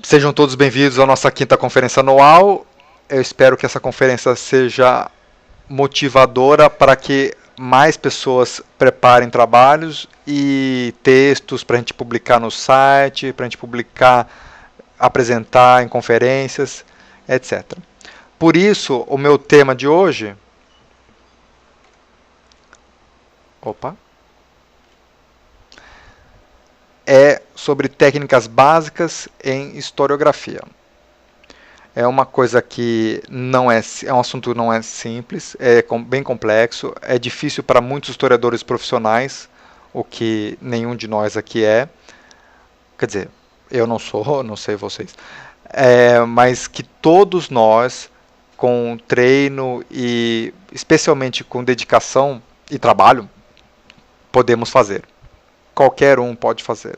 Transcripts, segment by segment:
Sejam todos bem-vindos à nossa quinta conferência anual. Eu espero que essa conferência seja motivadora para que mais pessoas preparem trabalhos e textos para a gente publicar no site, para a gente publicar, apresentar em conferências, etc. Por isso, o meu tema de hoje. Opa! É sobre técnicas básicas em historiografia. É uma coisa que não é um assunto que não é simples, é bem complexo, é difícil para muitos historiadores profissionais, o que nenhum de nós aqui é. Quer dizer, eu não sou, não sei vocês. Mas que todos nós, com treino e especialmente com dedicação e trabalho, podemos fazer. Qualquer um pode fazer.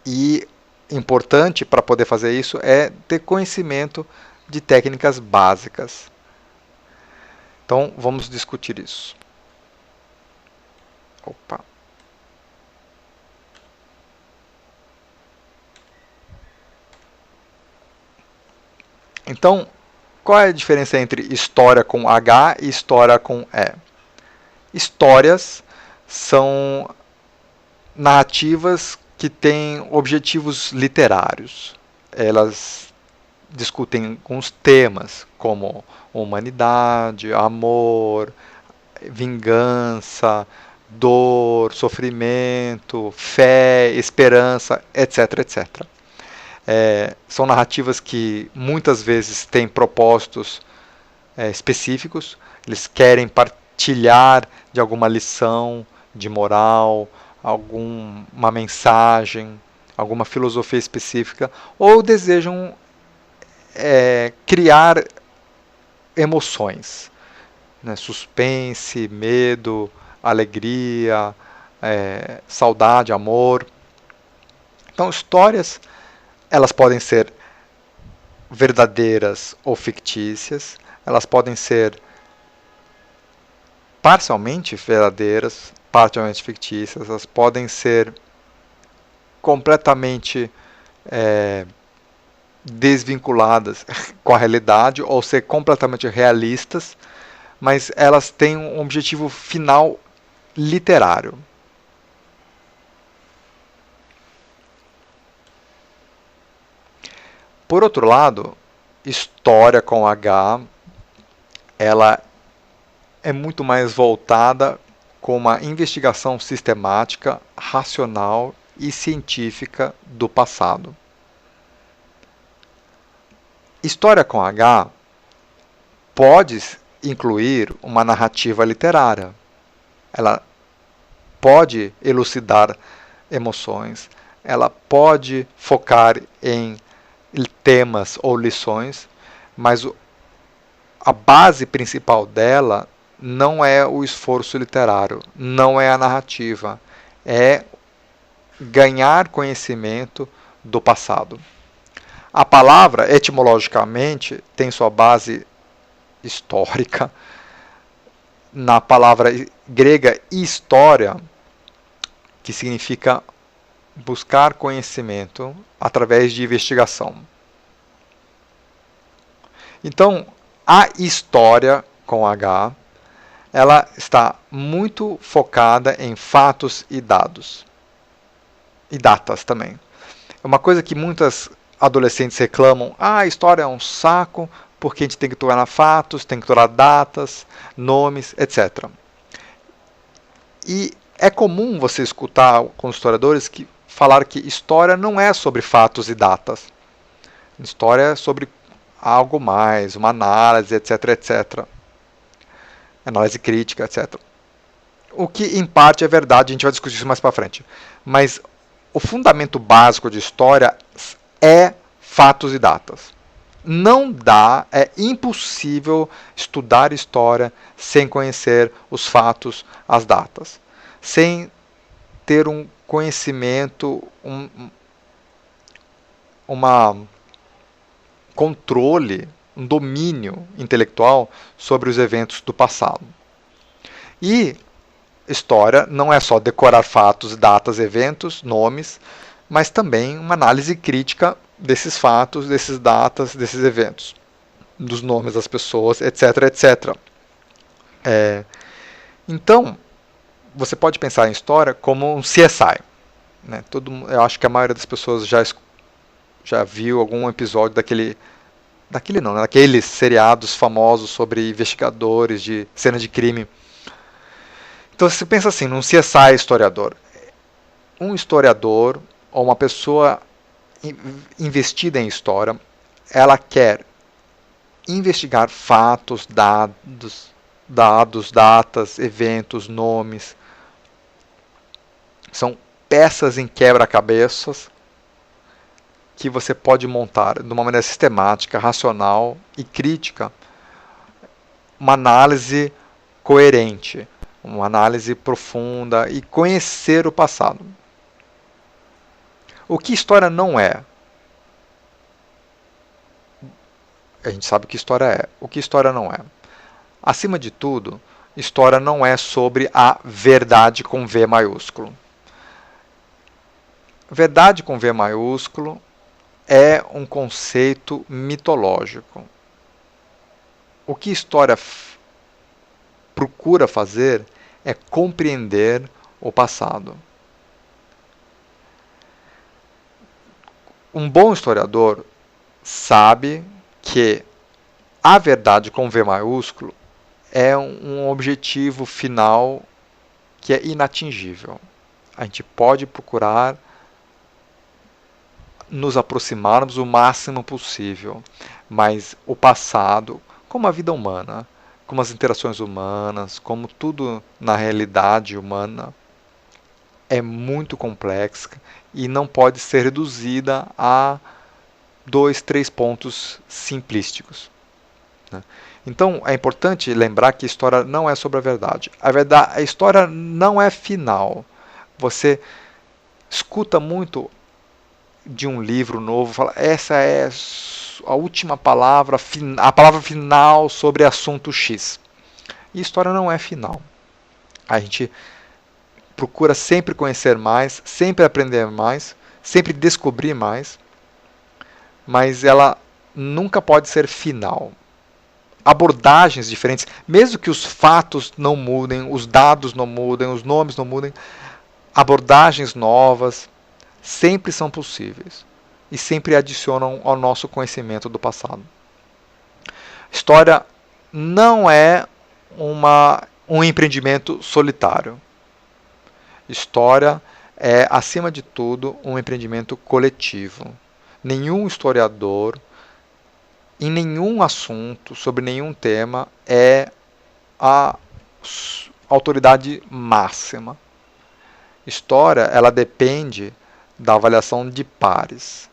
E importante para poder fazer isso é ter conhecimento de técnicas básicas. Então, vamos discutir isso. Opa. Então, qual é a diferença entre história com H e história com E? Histórias são narrativas que têm objetivos literários. Elas discutem alguns temas como humanidade, amor, vingança, dor, sofrimento, fé, esperança, etc, etc. São narrativas que muitas vezes têm propósitos específicos, eles querem partilhar de alguma lição de moral, alguma mensagem, alguma filosofia específica, ou desejam criar emoções, né? Suspense, medo, alegria, saudade, amor. Então, histórias elas podem ser verdadeiras ou fictícias, elas podem ser parcialmente verdadeiras, parcialmente fictícias, elas podem ser completamente desvinculadas com a realidade ou ser completamente realistas, mas elas têm um objetivo final literário. Por outro lado, história com H, ela é muito mais voltada com uma investigação sistemática, racional e científica do passado. História com H pode incluir uma narrativa literária. Ela pode elucidar emoções, ela pode focar em temas ou lições, mas a base principal dela não é o esforço literário, não é a narrativa, é ganhar conhecimento do passado. A palavra, etimologicamente, tem sua base histórica na palavra grega história, que significa buscar conhecimento através de investigação. Então, a história com H, ela está muito focada em fatos e dados. E datas também. É uma coisa que muitas adolescentes reclamam: a história é um saco, porque a gente tem que tornar fatos, tem que tornar datas, nomes, etc. E é comum você escutar com historiadores que falar que história não é sobre fatos e datas. História é sobre algo mais, uma análise, etc, etc. Análise crítica, etc. O que em parte é verdade, a gente vai discutir isso mais para frente. Mas o fundamento básico de história é fatos e datas. Não dá, é impossível estudar história sem conhecer os fatos, as datas, sem ter um conhecimento, uma controle, um domínio intelectual sobre os eventos do passado. E história não é só decorar fatos, datas, eventos, nomes, mas também uma análise crítica desses fatos, desses datas, desses eventos, dos nomes das pessoas, etc, etc. Então, você pode pensar em história como um CSI. Né? Eu acho que a maioria das pessoas já viu algum episódio daquele não, né? Daqueles seriados famosos sobre investigadores de cena de crime. Então você pensa assim, num CSI historiador. Um historiador ou uma pessoa investida em história, ela quer investigar fatos, datas, eventos, nomes. São peças em quebra-cabeças que você pode montar de uma maneira sistemática, racional e crítica uma análise coerente, uma análise profunda e conhecer o passado. O que história não é? A gente sabe o que história é. O que história não é? Acima de tudo, história não é sobre a verdade com V maiúsculo. Verdade com V maiúsculo é um conceito mitológico. O que história procura fazer é compreender o passado. Um bom historiador sabe que a verdade com V maiúsculo é um objetivo final que é inatingível. A gente pode procurar nos aproximarmos o máximo possível, mas o passado, como a vida humana, como as interações humanas, como tudo na realidade humana, é muito complexa e não pode ser reduzida a 2, 3 pontos simplísticos. Né? Então é importante lembrar que a história não é sobre a verdade. A história não é final. Você escuta muito de um livro novo, fala, essa é a última palavra, a palavra final sobre assunto X. E história não é final. A gente procura sempre conhecer mais, sempre aprender mais, sempre descobrir mais, mas ela nunca pode ser final. Abordagens diferentes, mesmo que os fatos não mudem, os dados não mudem, os nomes não mudem, abordagens novas sempre são possíveis e sempre adicionam ao nosso conhecimento do passado. História não é um empreendimento solitário. História é, acima de tudo, um empreendimento coletivo. Nenhum historiador, em nenhum assunto, sobre nenhum tema, é a autoridade máxima. História, ela depende da avaliação de pares.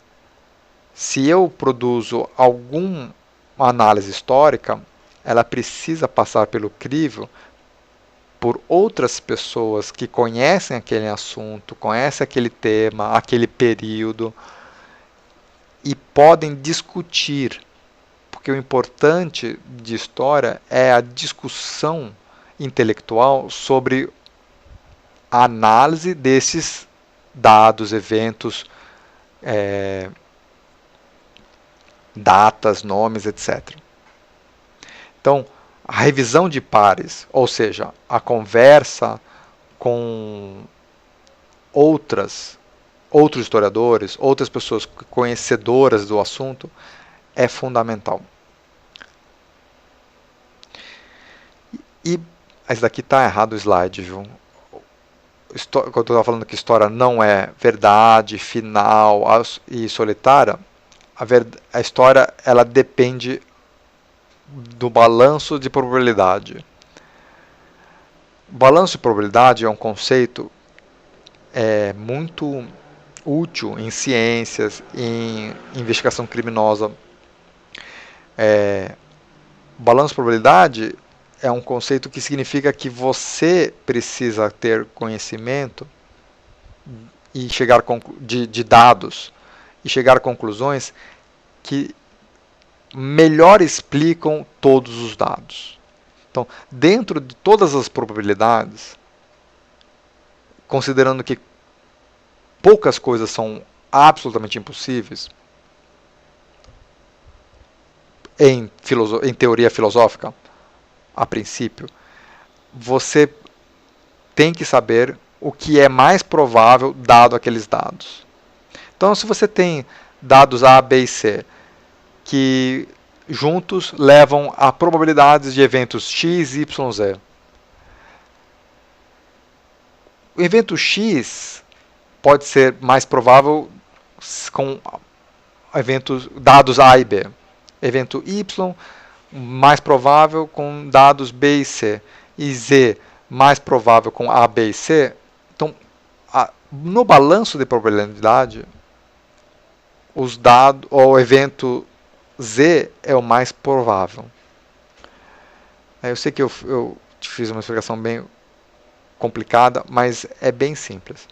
Se eu produzo alguma análise histórica, ela precisa passar pelo crivo por outras pessoas que conhecem aquele assunto, conhecem aquele tema, aquele período e podem discutir, porque o importante de história é a discussão intelectual sobre a análise desses dados, eventos, datas, nomes, etc. Então, a revisão de pares, ou seja, a conversa com outros historiadores, outras pessoas conhecedoras do assunto, é fundamental. E esse daqui está errado o slide, viu? Quando eu estava falando que história não é verdade, final e solitária, a história ela depende do balanço de probabilidade. O balanço de probabilidade é um conceito muito útil em ciências, em investigação criminosa. Balanço de probabilidade é um conceito que significa que você precisa ter conhecimento e chegar de dados e chegar a conclusões que melhor explicam todos os dados. Então, dentro de todas as probabilidades, considerando que poucas coisas são absolutamente impossíveis, em teoria filosófica, a princípio, você tem que saber o que é mais provável dado aqueles dados. Então, se você tem dados A, B e C que juntos levam a probabilidades de eventos X, Y, Z. O evento X pode ser mais provável com eventos dados A e B. Evento Y mais provável com dados B e C. E Z mais provável com A, B e C. Então, no balanço de probabilidade, o evento Z é o mais provável. Eu sei que eu te fiz uma explicação bem complicada, mas é bem simples.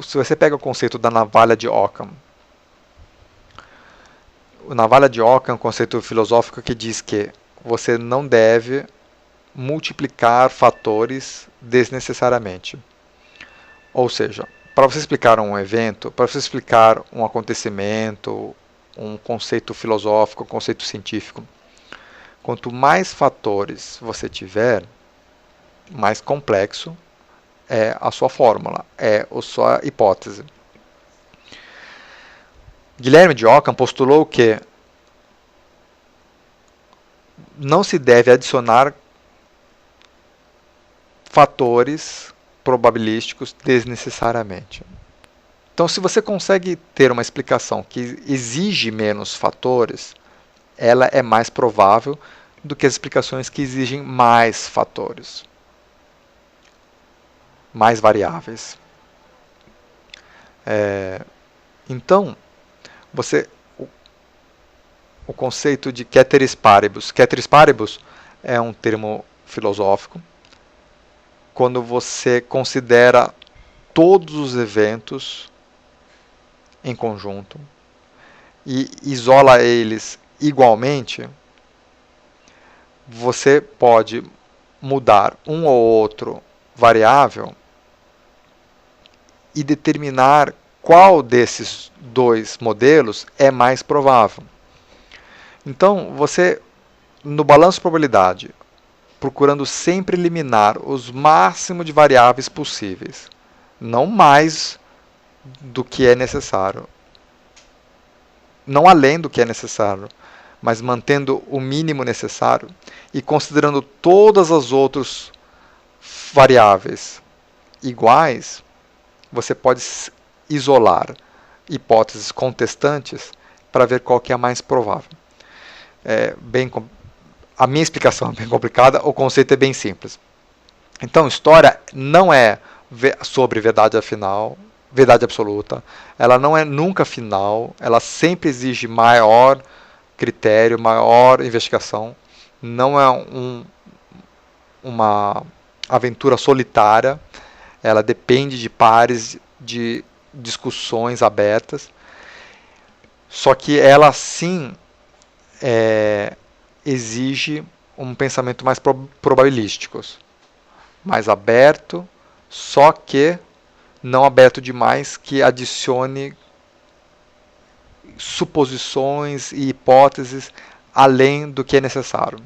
Se você pega o conceito da navalha de Occam, a navalha de Occam é um conceito filosófico que diz que você não deve multiplicar fatores desnecessariamente. Ou seja, para você explicar um evento, para você explicar um acontecimento, um conceito filosófico, um conceito científico, quanto mais fatores você tiver, mais complexo é a sua fórmula, é a sua hipótese. Guilherme de Ockham postulou que não se deve adicionar fatores probabilísticos desnecessariamente. Então, se você consegue ter uma explicação que exige menos fatores, ela é mais provável do que as explicações que exigem mais fatores, mais variáveis. Então, o conceito de ceteris paribus. Ceteris paribus é um termo filosófico quando você considera todos os eventos em conjunto e isola eles igualmente, você pode mudar um ou outro variável e determinar qual desses dois modelos é mais provável. Então, você, no balanço de probabilidade, procurando sempre eliminar os máximos de variáveis possíveis, não mais do que é necessário, não além do que é necessário, mas mantendo o mínimo necessário e considerando todas as outras variáveis iguais, você pode isolar hipóteses contestantes para ver qual que é a mais provável. A minha explicação é bem complicada, o conceito é bem simples. Então, história não é sobre verdade absoluta, ela não é nunca final, ela sempre exige maior critério, maior investigação, não é uma aventura solitária, ela depende de pares, de discussões abertas, só que ela sim exige um pensamento mais probabilístico, mais aberto, só que não aberto demais, que adicione suposições e hipóteses além do que é necessário.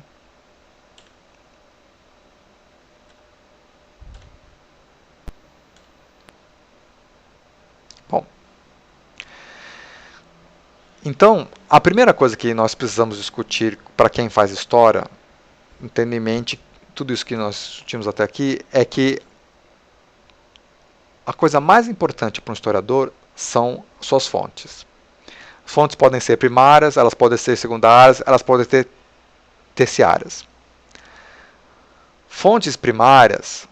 Bom, então, a primeira coisa que nós precisamos discutir para quem faz história, tendo em mente tudo isso que nós discutimos até aqui, é que a coisa mais importante para um historiador são suas fontes. Fontes podem ser primárias, elas podem ser secundárias, elas podem ser terciárias. Fontes primárias.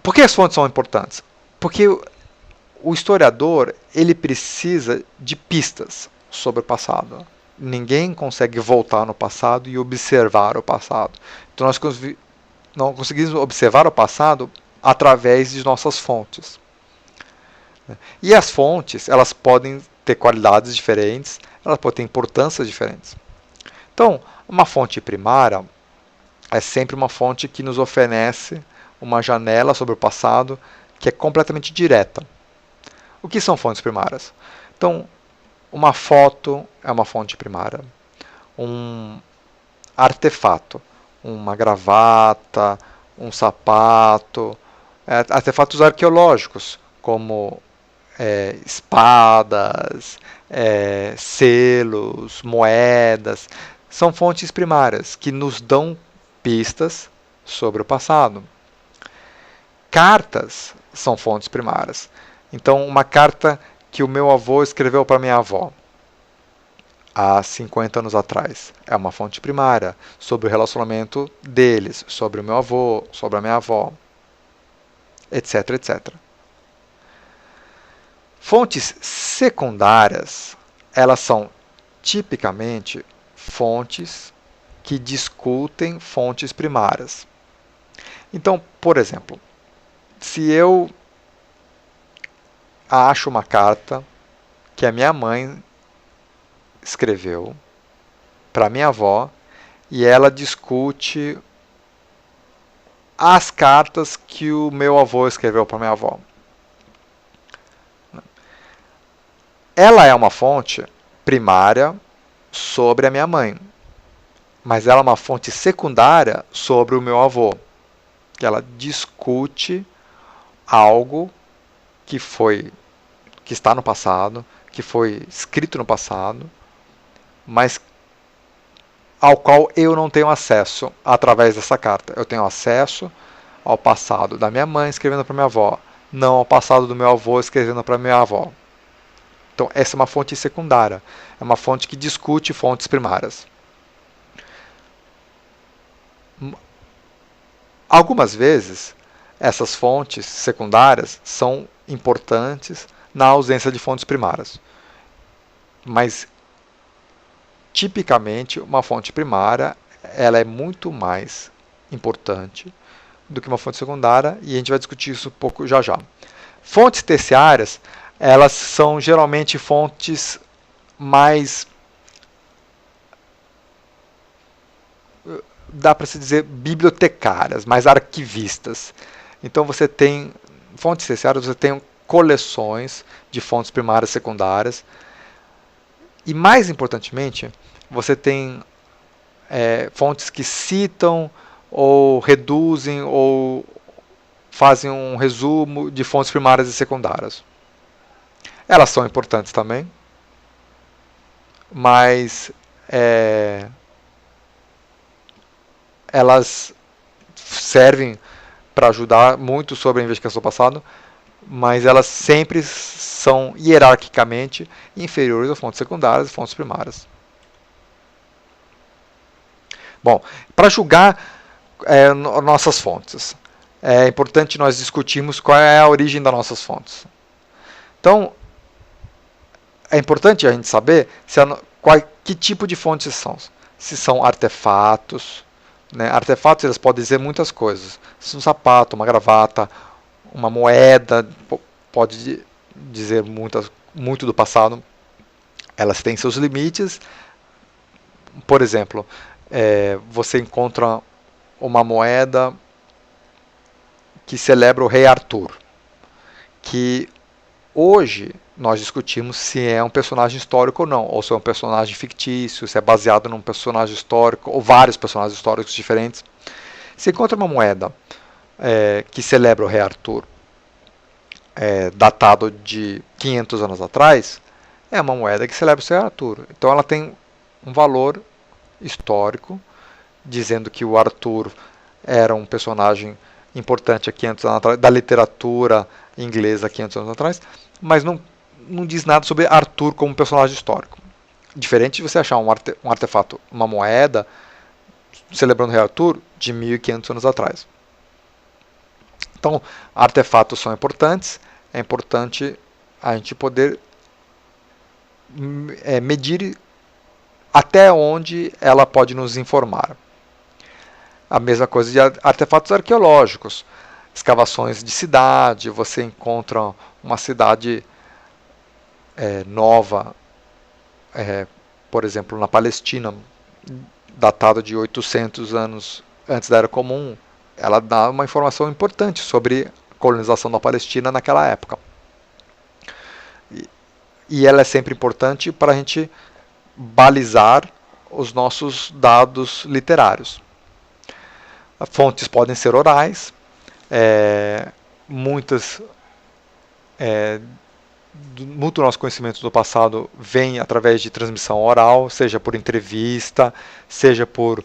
Por que as fontes são importantes? Porque o historiador ele precisa de pistas sobre o passado. Ninguém consegue voltar no passado e observar o passado. Então nós não conseguimos observar o passado através de nossas fontes. E as fontes, elas podem ter qualidades diferentes, elas podem ter importâncias diferentes. Então, uma fonte primária é sempre uma fonte que nos oferece uma janela sobre o passado que é completamente direta. O que são fontes primárias? Então, uma foto é uma fonte primária. Um artefato, uma gravata, um sapato, artefatos arqueológicos, como espadas, selos, moedas, são fontes primárias que nos dão pistas sobre o passado. Cartas são fontes primárias. Então, uma carta que o meu avô escreveu para minha avó há 50 anos atrás é uma fonte primária sobre o relacionamento deles, sobre o meu avô, sobre a minha avó, etc, etc. Fontes secundárias, elas são tipicamente fontes que discutem fontes primárias. Então, por exemplo, se eu acho uma carta que a minha mãe escreveu para minha avó e ela discute as cartas que o meu avô escreveu para minha avó. Ela é uma fonte primária sobre a minha mãe, mas ela é uma fonte secundária sobre o meu avô, que ela discute algo que está no passado, que foi escrito no passado, mas ao qual eu não tenho acesso através dessa carta. Eu tenho acesso ao passado da minha mãe escrevendo para minha avó, não ao passado do meu avô escrevendo para minha avó. Então, essa é uma fonte secundária. É uma fonte que discute fontes primárias. Algumas vezes, essas fontes secundárias são importantes na ausência de fontes primárias. Mas, tipicamente, uma fonte primária ela é muito mais importante do que uma fonte secundária, e a gente vai discutir isso um pouco já já. Fontes terciárias, elas são geralmente fontes mais, dá para se dizer, bibliotecárias, mais arquivistas. Então você tem fontes terciárias, você tem coleções de fontes primárias e secundárias, e mais importantemente, você tem fontes que citam ou reduzem ou fazem um resumo de fontes primárias e secundárias. Elas são importantes também, mas elas servem para ajudar muito sobre a investigação do passado, mas elas sempre são hierarquicamente inferiores a fontes secundárias e fontes primárias. Bom, para julgar nossas fontes, é importante nós discutirmos qual é a origem das nossas fontes. Então, é importante a gente saber que tipo de fontes são. Se são artefatos, né? Artefatos eles podem dizer muitas coisas. Se um sapato, uma gravata, uma moeda, pode dizer muito do passado. Elas têm seus limites. Por exemplo, você encontra uma moeda que celebra o rei Arthur, que hoje nós discutimos se é um personagem histórico ou não, ou se é um personagem fictício, se é baseado num personagem histórico, ou vários personagens históricos diferentes. Se encontra uma moeda que celebra o rei Arthur, datado de 500 anos atrás, é uma moeda que celebra o rei Arthur. Então ela tem um valor histórico, dizendo que o Arthur era um personagem importante há 500 anos atrás, da literatura inglesa há 500 anos atrás, mas não diz nada sobre Arthur como personagem histórico. Diferente de você achar um artefato, uma moeda, celebrando o rei Arthur de 1500 anos atrás. Então, artefatos são importantes, é importante a gente poder medir até onde ela pode nos informar. A mesma coisa de artefatos arqueológicos, escavações de cidade, você encontra uma cidade nova, por exemplo, na Palestina, datada de 800 anos antes da Era Comum, ela dá uma informação importante sobre a colonização da Palestina naquela época. E ela é sempre importante para a gente balizar os nossos dados literários. Fontes podem ser orais, muitas muito do nosso conhecimento do passado vem através de transmissão oral, seja por entrevista, seja por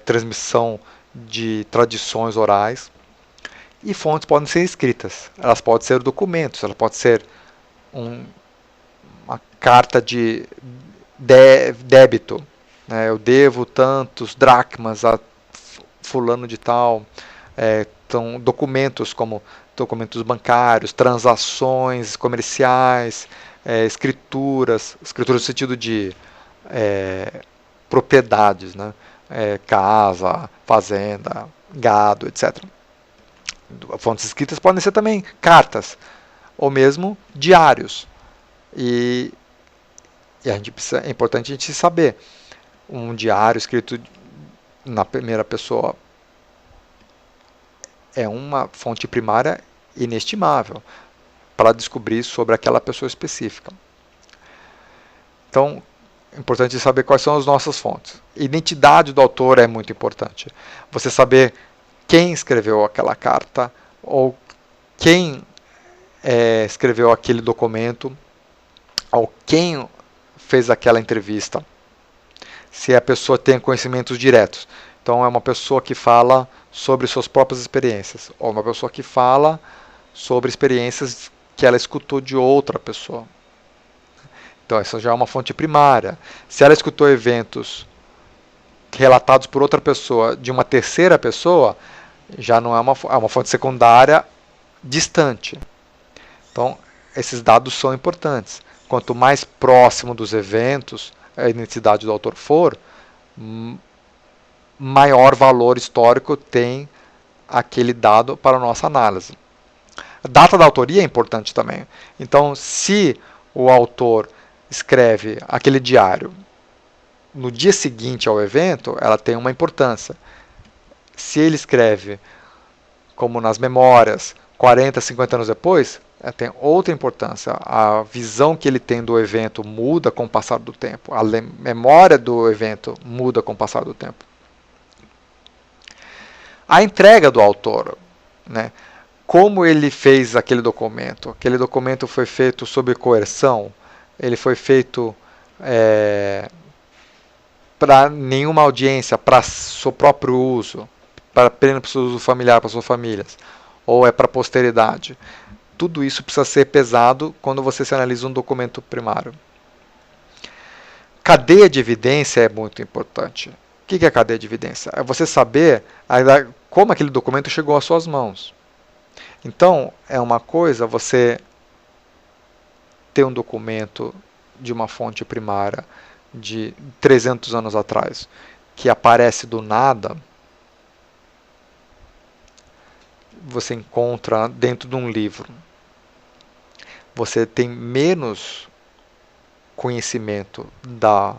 transmissão de tradições orais. E fontes podem ser escritas, elas podem ser documentos, ela pode ser uma carta de débito, né? Eu devo tantos dracmas a fulano de tal. Então, documentos como documentos bancários, transações comerciais, escrituras no sentido de propriedades, né? Casa, fazenda, gado, etc. Fontes escritas podem ser também cartas, ou mesmo diários. E é importante a gente saber, um diário escrito na primeira pessoa é uma fonte primária inestimável para descobrir sobre aquela pessoa específica. Então, é importante saber quais são as nossas fontes. Identidade do autor é muito importante. Você saber quem escreveu aquela carta, ou quem escreveu aquele documento, ou quem fez aquela entrevista. Se a pessoa tem conhecimentos diretos. Então, é uma pessoa que fala sobre suas próprias experiências, ou uma pessoa que fala sobre experiências que ela escutou de outra pessoa. Então, essa já é uma fonte primária. Se ela escutou eventos relatados por outra pessoa, de uma terceira pessoa, já não é uma fonte secundária distante. Então, esses dados são importantes. Quanto mais próximo dos eventos a identidade do autor for, maior valor histórico tem aquele dado para a nossa análise. A data da autoria é importante também. Então, se o autor escreve aquele diário no dia seguinte ao evento, ela tem uma importância. Se ele escreve, como nas memórias, 40, 50 anos depois, tem outra importância. A visão que ele tem do evento muda com o passar do tempo. A memória do evento muda com o passar do tempo. A entrega do autor, né? Como ele fez aquele documento? Aquele documento foi feito sob coerção? Ele foi feito para nenhuma audiência, para seu próprio uso, para apenas para o seu uso familiar, para suas famílias? Ou é para a posteridade? Tudo isso precisa ser pesado quando você se analisa um documento primário. Cadeia de evidência é muito importante. O que é cadeia de evidência? É você saber como aquele documento chegou às suas mãos. Então, é uma coisa você ter um documento de uma fonte primária de 300 anos atrás, que aparece do nada, você encontra dentro de um livro. Você tem menos conhecimento da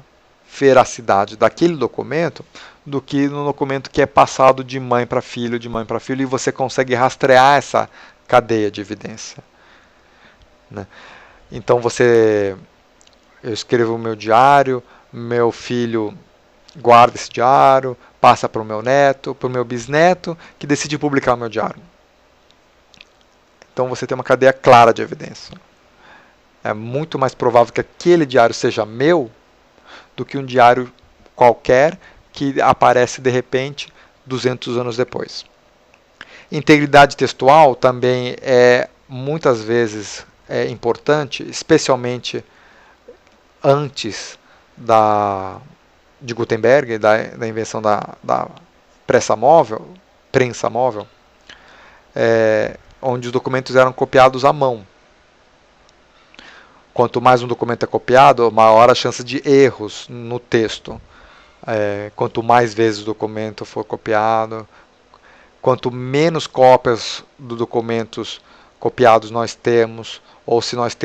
veracidade daquele documento do que no documento que é passado de mãe para filho, e você consegue rastrear essa cadeia de evidência, né? Então eu escrevo o meu diário, meu filho guarda esse diário, passa para o meu neto, para o meu bisneto, que decide publicar o meu diário. Então você tem uma cadeia clara de evidência. É muito mais provável que aquele diário seja meu do que um diário qualquer que aparece de repente 200 anos depois. Integridade textual também é muitas vezes importante, especialmente antes de Gutenberg, da invenção da prensa móvel, onde os documentos eram copiados à mão. Quanto mais um documento é copiado, maior a chance de erros no texto. Quanto mais vezes o documento for copiado, quanto menos cópias dos documentos copiados nós temos, ou se nós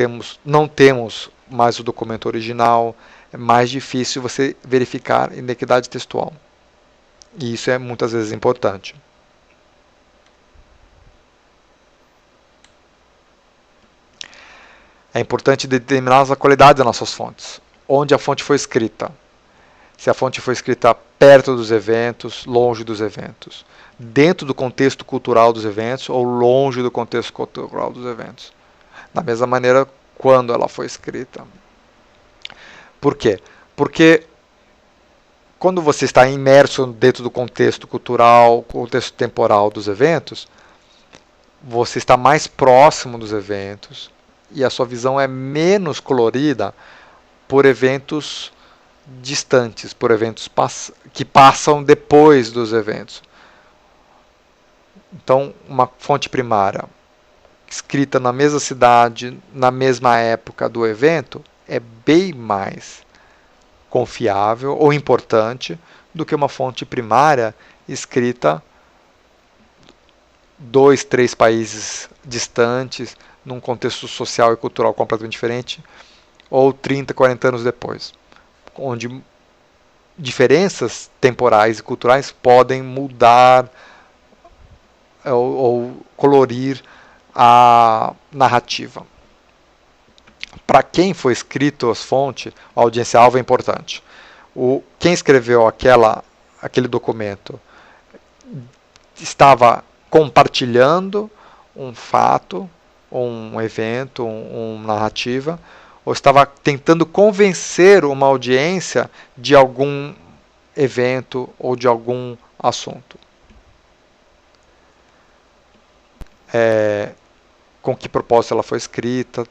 não temos mais o documento original, é mais difícil você verificar inequidade textual. E isso é muitas vezes importante. É importante determinar a qualidade das nossas fontes. Onde a fonte foi escrita. Se a fonte foi escrita perto dos eventos, longe dos eventos. Dentro do contexto cultural dos eventos ou longe do contexto cultural dos eventos. Da mesma maneira, quando ela foi escrita. Por quê? Porque quando você está imerso dentro do contexto cultural, contexto temporal dos eventos, você está mais próximo dos eventos e a sua visão é menos colorida por eventos distantes, por eventos que passam depois dos eventos. Então, uma fonte primária escrita na mesma cidade, na mesma época do evento, é bem mais confiável ou importante do que uma fonte primária escrita 2, 3 países distantes, num contexto social e cultural completamente diferente, ou 30, 40 anos depois, onde diferenças temporais e culturais podem mudar ou colorir a narrativa. Para quem foi escrito as fontes, a audiência-alvo é importante. Quem escreveu aquele documento estava compartilhando um fato, um evento, uma narrativa, ou estava tentando convencer uma audiência de algum evento ou de algum assunto. Com que propósito ela foi escrita,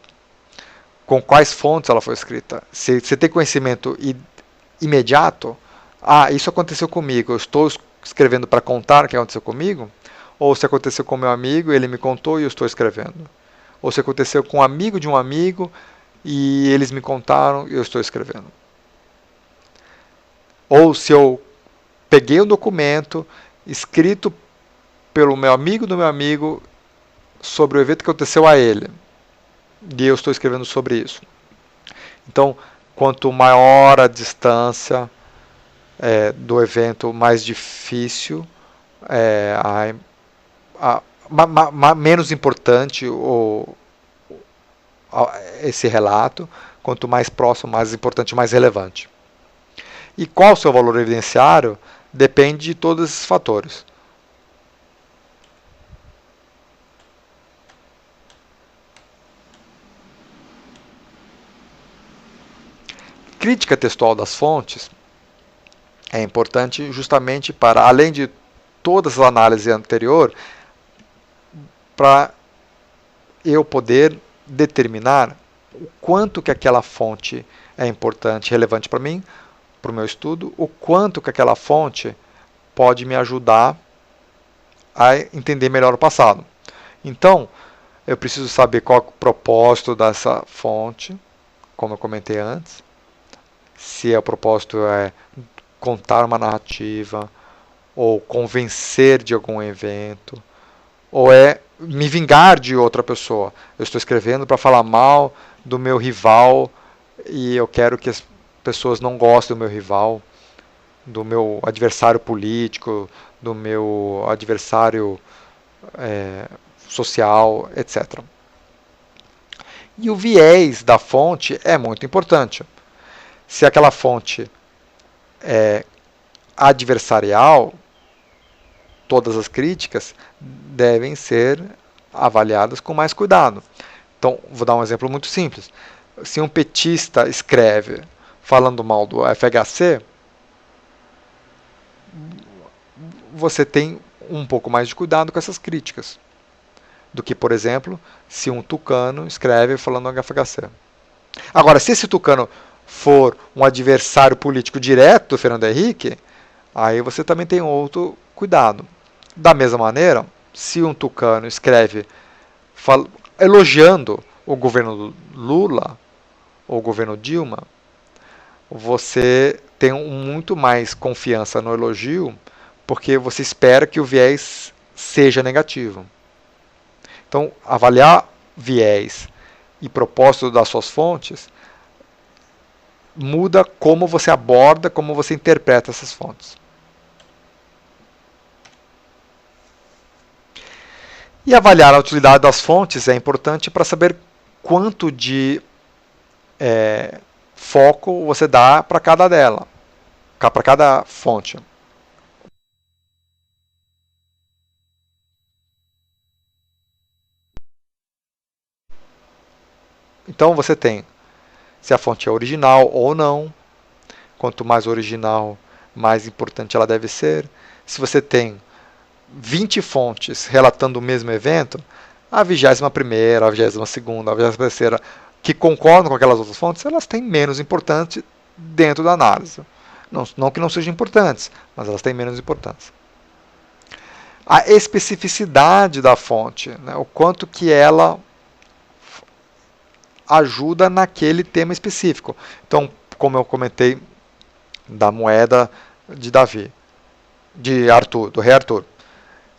com quais fontes ela foi escrita. Se você tem conhecimento imediato, isso aconteceu comigo, eu estou escrevendo para contar o que aconteceu comigo, ou se aconteceu com meu amigo, ele me contou e eu estou escrevendo. Ou se aconteceu com um amigo de um amigo e eles me contaram e eu estou escrevendo. Ou se eu peguei um documento escrito pelo meu amigo do meu amigo sobre o evento que aconteceu a ele e eu estou escrevendo sobre isso. Então, quanto maior a distância do evento, mais difícil, menos importante esse relato, quanto mais próximo, mais importante, mais relevante. E qual o seu valor evidenciário depende de todos esses fatores. Crítica textual das fontes é importante justamente para, além de todas as análises anteriores, para eu poder determinar o quanto que aquela fonte é importante, relevante para mim, para o meu estudo, o quanto que aquela fonte pode me ajudar a entender melhor o passado. Então, eu preciso saber qual é o propósito dessa fonte, como eu comentei antes, se o propósito é contar uma narrativa, ou convencer de algum evento, ou é me vingar de outra pessoa. Eu estou escrevendo para falar mal do meu rival e eu quero que as pessoas não gostem do meu rival, do meu adversário político, do meu adversário social, etc. E o viés da fonte é muito importante. Se aquela fonte é adversarial, todas as críticas devem ser avaliadas com mais cuidado. Então, vou dar um exemplo muito simples. Se um petista escreve falando mal do FHC, você tem um pouco mais de cuidado com essas críticas do que, por exemplo, se um tucano escreve falando do FHC. Agora, se esse tucano for um adversário político direto do Fernando Henrique, aí você também tem outro cuidado. Da mesma maneira, se um tucano escreve elogiando o governo Lula ou o governo Dilma, você tem muito mais confiança no elogio, porque você espera que o viés seja negativo. Então, avaliar viés e propósito das suas fontes muda como você aborda, como você interpreta essas fontes. E avaliar a utilidade das fontes é importante para saber quanto de foco você dá para cada dela, para cada fonte. Então você tem se a fonte é original ou não. Quanto mais original, mais importante ela deve ser. Se você tem 20 fontes relatando o mesmo evento, a 21ª, a 22ª, a 23ª, que concordam com aquelas outras fontes, elas têm menos importância dentro da análise. Não que não sejam importantes, mas elas têm menos importância. A especificidade da fonte, né, o quanto que ela ajuda naquele tema específico. Então, como eu comentei da moeda de Davi, de Arthur, do rei Arthur.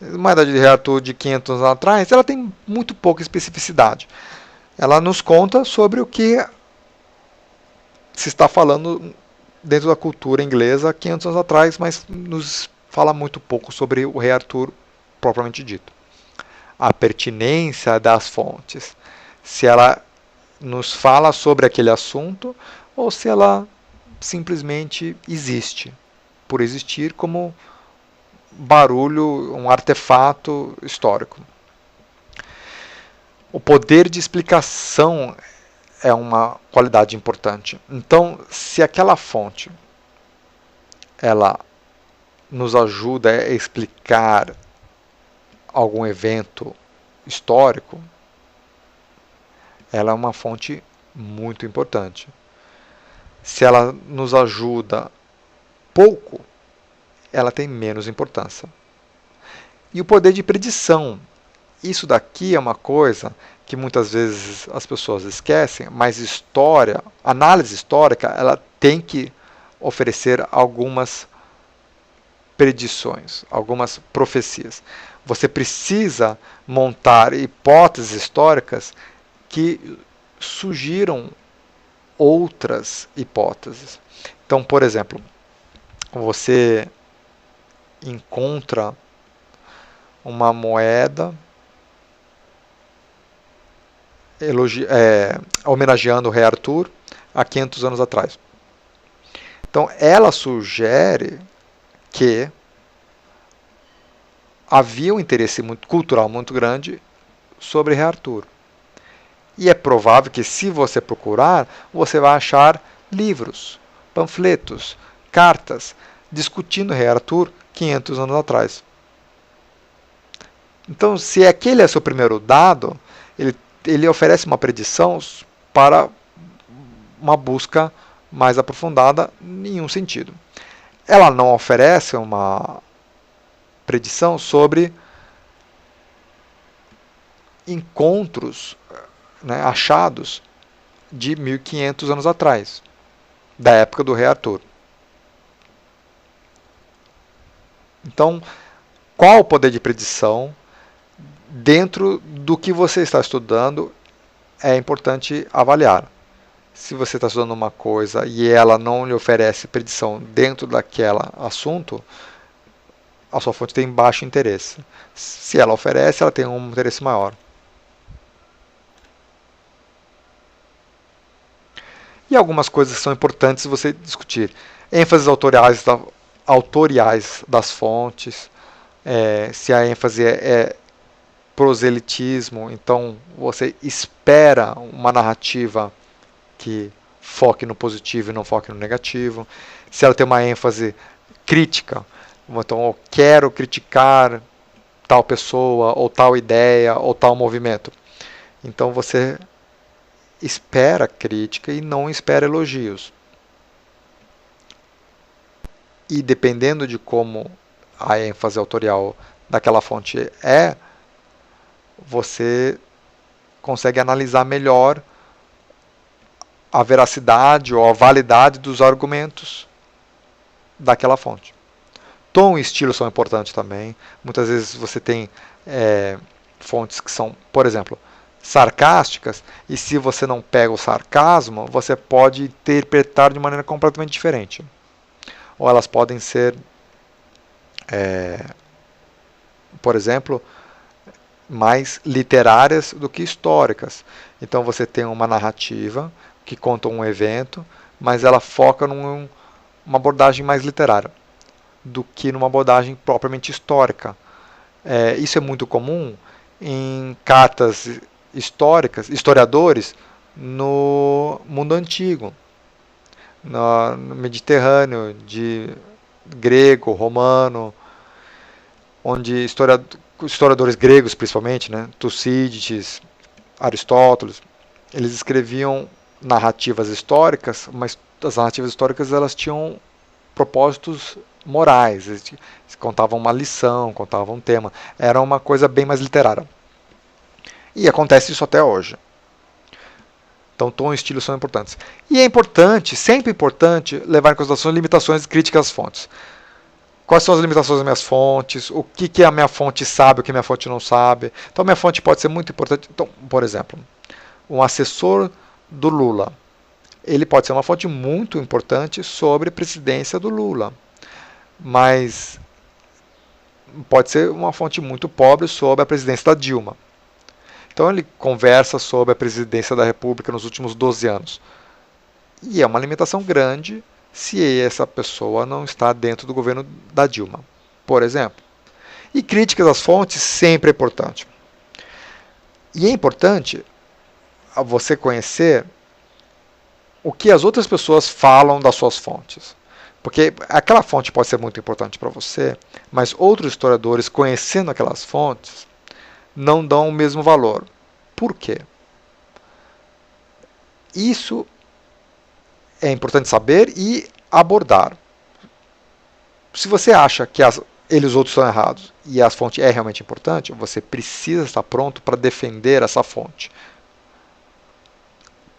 A moeda de rei Arthur de 500 anos atrás, ela tem muito pouca especificidade. Ela nos conta sobre o que se está falando dentro da cultura inglesa 500 anos atrás, mas nos fala muito pouco sobre o rei Arthur propriamente dito. A pertinência das fontes, se ela nos fala sobre aquele assunto ou se ela simplesmente existe, por existir como barulho, um artefato histórico. O poder de explicação é uma qualidade importante. Então, se aquela fonte ela nos ajuda a explicar algum evento histórico, ela é uma fonte muito importante. Se ela nos ajuda pouco, ela tem menos importância. E o poder de predição. Isso daqui é uma coisa que muitas vezes as pessoas esquecem, mas história, análise histórica, ela tem que oferecer algumas predições, algumas profecias. Você precisa montar hipóteses históricas que sugiram outras hipóteses. Então, por exemplo, você encontra uma moeda homenageando o rei Arthur há 500 anos atrás. Então, ela sugere que havia um interesse cultural muito grande sobre rei Arthur. E é provável que, se você procurar, você vai achar livros, panfletos, cartas discutindo o rei Arthur 500 anos atrás. Então, se aquele é seu primeiro dado, ele oferece uma predição para uma busca mais aprofundada em um sentido. Ela não oferece uma predição sobre encontros, né, achados de 1500 anos atrás, da época do rei Arthur. Então, qual o poder de predição dentro do que você está estudando é importante avaliar. Se você está estudando uma coisa e ela não lhe oferece predição dentro daquele assunto, a sua fonte tem baixo interesse. Se ela oferece, ela tem um interesse maior. E algumas coisas que são importantes você discutir. ênfases autoriais das fontes, se a ênfase é proselitismo, então você espera uma narrativa que foque no positivo e não foque no negativo. Se ela tem uma ênfase crítica, então eu quero criticar tal pessoa, ou tal ideia, ou tal movimento. Então você espera crítica e não espera elogios. E dependendo de como a ênfase autorial daquela fonte você consegue analisar melhor a veracidade ou a validade dos argumentos daquela fonte. Tom e estilo são importantes também. Muitas vezes você tem fontes que são, por exemplo, sarcásticas, e se você não pega o sarcasmo, você pode interpretar de maneira completamente diferente. Ou elas podem ser, por exemplo, mais literárias do que históricas. Então você tem uma narrativa que conta um evento, mas ela foca numa abordagem mais literária do que numa abordagem propriamente histórica. Isso é muito comum em cartas históricas, historiadores no mundo antigo, no Mediterrâneo, de grego, romano, onde historiadores gregos, principalmente, né, Tucídides, Aristóteles, eles escreviam narrativas históricas, mas as narrativas históricas elas tinham propósitos morais, eles contavam uma lição, contavam um tema, era uma coisa bem mais literária. E acontece isso até hoje. Então, tom e estilo são importantes. E é importante, sempre importante, levar em consideração limitações e críticas às fontes. Quais são as limitações das minhas fontes? O que a minha fonte sabe, o que a minha fonte não sabe? Então, a minha fonte pode ser muito importante. Então, por exemplo, um assessor do Lula. Ele pode ser uma fonte muito importante sobre a presidência do Lula. Mas pode ser uma fonte muito pobre sobre a presidência da Dilma. Então ele conversa sobre a presidência da República nos últimos 12 anos. E é uma limitação grande se essa pessoa não está dentro do governo da Dilma, por exemplo. E críticas às fontes sempre é importante. E é importante você conhecer o que as outras pessoas falam das suas fontes. Porque aquela fonte pode ser muito importante para você, mas outros historiadores, conhecendo aquelas fontes, não dão o mesmo valor. Por quê? Isso é importante saber e abordar. Se você acha que eles outros estão errados e a fonte é realmente importante, você precisa estar pronto para defender essa fonte.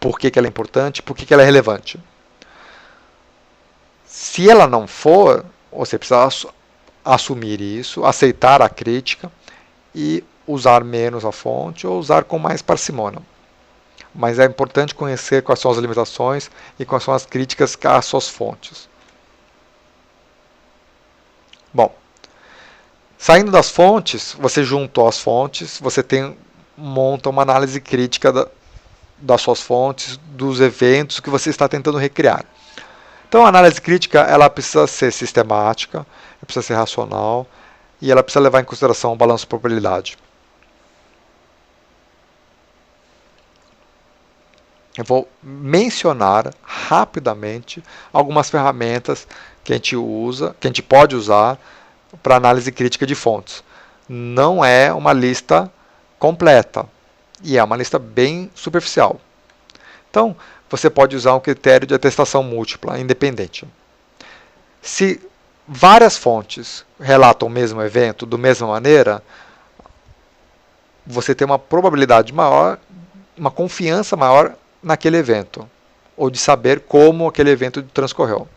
Por que ela é importante? Por que ela é relevante? Se ela não for, você precisa assumir isso, aceitar a crítica e usar menos a fonte ou usar com mais parcimônia. Mas é importante conhecer quais são as limitações e quais são as críticas às suas fontes. Bom, saindo das fontes, você juntou as fontes, você monta uma análise crítica das suas fontes, dos eventos que você está tentando recriar. Então, a análise crítica ela precisa ser sistemática, precisa ser racional e ela precisa levar em consideração o balanço de probabilidade. Eu vou mencionar rapidamente algumas ferramentas que a gente usa, que a gente pode usar para análise crítica de fontes. Não é uma lista completa e é uma lista bem superficial. Então, você pode usar um critério de atestação múltipla, independente. Se várias fontes relatam o mesmo evento da mesma maneira, você tem uma probabilidade maior, uma confiança maior naquele evento, ou de saber como aquele evento transcorreu.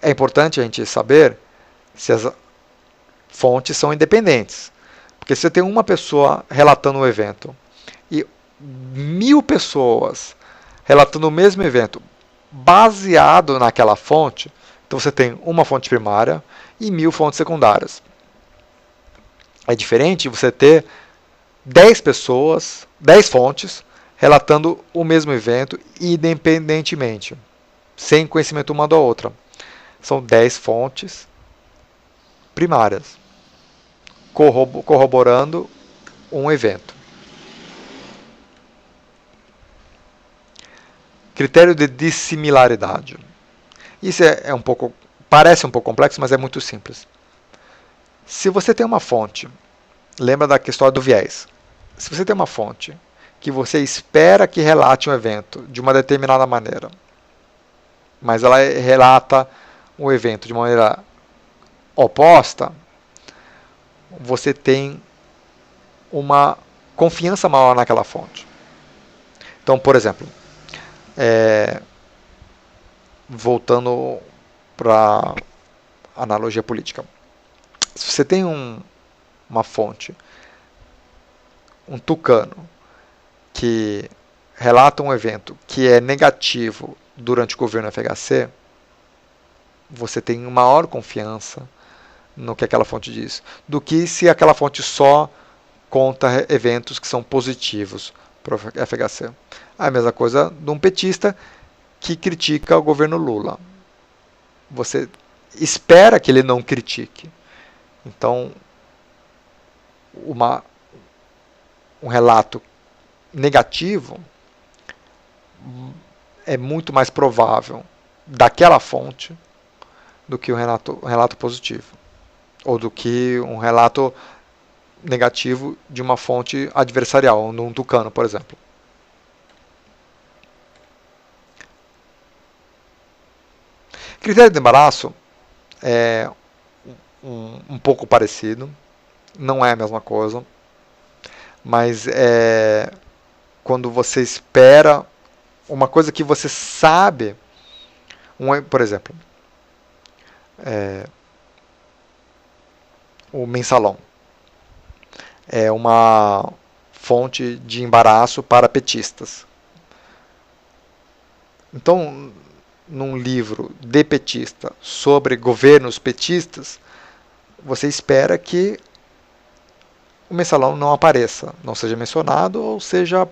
É importante a gente saber se as fontes são independentes. Porque se você tem uma pessoa relatando um evento e 1000 pessoas relatando o mesmo evento baseado naquela fonte, então você tem uma fonte primária e 1000 fontes secundárias. É diferente você ter 10 pessoas, 10 fontes relatando o mesmo evento independentemente, sem conhecimento uma da outra. São 10 fontes primárias corroborando um evento. Critério de dissimilaridade. Isso parece um pouco complexo, mas é muito simples. Se você tem uma fonte, lembra da história do viés. Se você tem uma fonte que você espera que relate um evento de uma determinada maneira, mas ela relata um evento de maneira oposta, você tem uma confiança maior naquela fonte. Então, por exemplo, voltando para a analogia política. Se você tem uma fonte, um tucano, que relata um evento que é negativo durante o governo FHC, você tem maior confiança no que aquela fonte diz, do que se aquela fonte só conta eventos que são positivos para o FHC. A mesma coisa de um petista que critica o governo Lula. Você espera que ele não critique. Então, um relato negativo é muito mais provável daquela fonte do que um relato positivo. Ou do que um relato negativo de uma fonte adversarial, num tucano, por exemplo. Critério de embaraço é um pouco parecido, não é a mesma coisa, mas é quando você espera uma coisa que você sabe, por exemplo, o mensalão é uma fonte de embaraço para petistas. Então, num livro de petista sobre governos petistas, você espera que o mensalão não apareça, não seja mencionado ou seja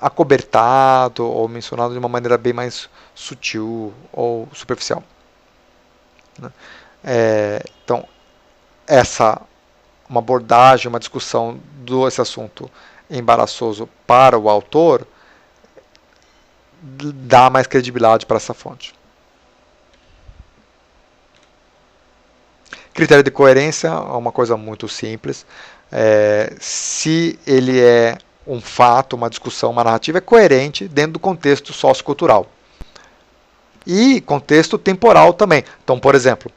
acobertado ou mencionado de uma maneira bem mais sutil ou superficial. Então, uma abordagem, uma discussão desse assunto embaraçoso para o autor dá mais credibilidade para essa fonte. Critério de coerência é uma coisa muito simples. Se ele é um fato, uma discussão, uma narrativa, é coerente dentro do contexto sociocultural. E contexto temporal também. Então, por exemplo,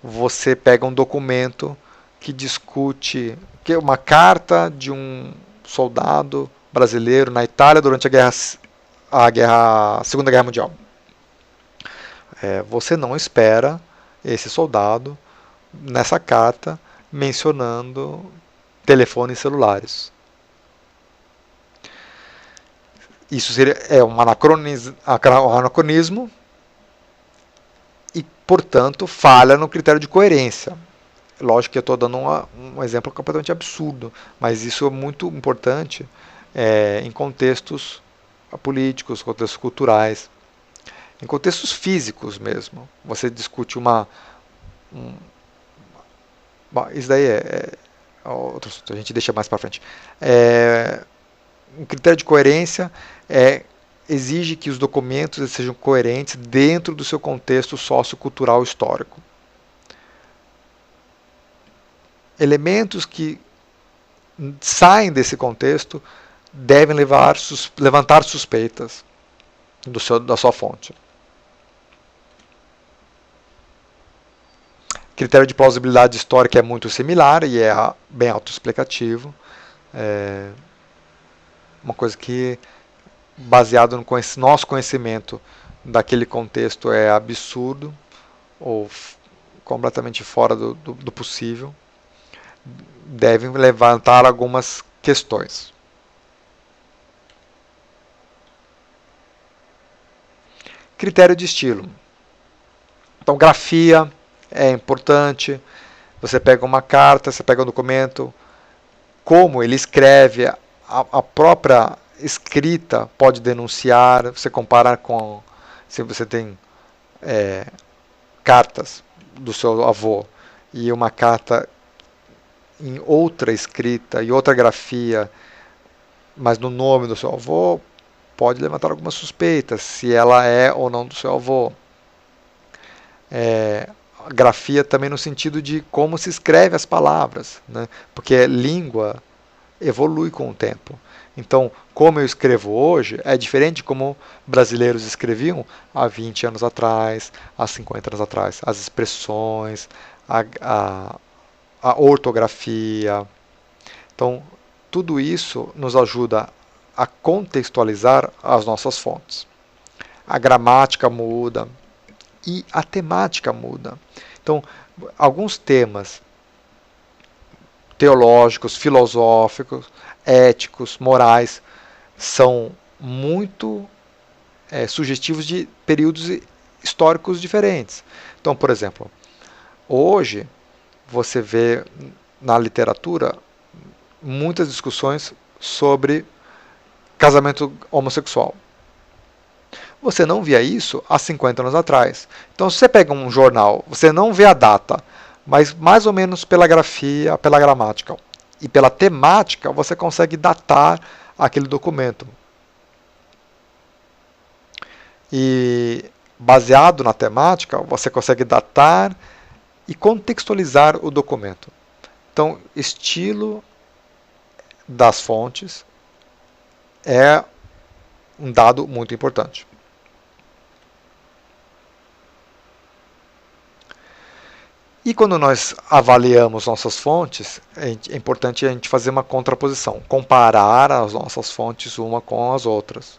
você pega um documento que discute uma carta de um soldado brasileiro na Itália durante a Segunda Guerra Mundial. Você não espera esse soldado nessa carta mencionando telefones celulares. Isso é um anacronismo e, portanto, falha no critério de coerência. Lógico que eu estou dando um exemplo completamente absurdo, mas isso é muito importante em contextos políticos, contextos culturais, em contextos físicos mesmo. Você discute bom, isso daí é outro assunto, a gente deixa mais para frente. Um critério de coerência exige que os documentos sejam coerentes dentro do seu contexto sociocultural histórico. Elementos que saem desse contexto devem levantar suspeitas da sua fonte. Critério de plausibilidade histórica é muito similar e é bem autoexplicativo. Uma coisa que, baseado no nosso conhecimento daquele contexto, é absurdo ou completamente fora do possível, devem levantar algumas questões. Critério de estilo. Então, grafia é importante. Você pega uma carta, você pega um documento, como ele escreve, a própria escrita pode denunciar. Você compara com se você tem cartas do seu avô e uma carta em outra escrita e outra grafia, mas no nome do seu avô, pode levantar algumas suspeitas se ela é ou não do seu avô. Grafia também no sentido de como se escreve as palavras, né? Porque a língua evolui com o tempo. Então, como eu escrevo hoje é diferente de como brasileiros escreviam há 20 anos atrás, há 50 anos atrás. As expressões, a ortografia. Então, tudo isso nos ajuda a contextualizar as nossas fontes. A gramática muda e a temática muda. Então, alguns temas teológicos, filosóficos, éticos, morais, são muito sugestivos de períodos históricos diferentes. Então, por exemplo, hoje você vê na literatura muitas discussões sobre casamento homossexual. Você não via isso há 50 anos atrás. Então, se você pega um jornal, você não vê a data, mas mais ou menos pela grafia, pela gramática e pela temática, você consegue datar aquele documento. E baseado na temática, você consegue datar e contextualizar o documento. Então, estilo das fontes é um dado muito importante. E quando nós avaliamos nossas fontes, é importante a gente fazer uma contraposição, comparar as nossas fontes uma com as outras.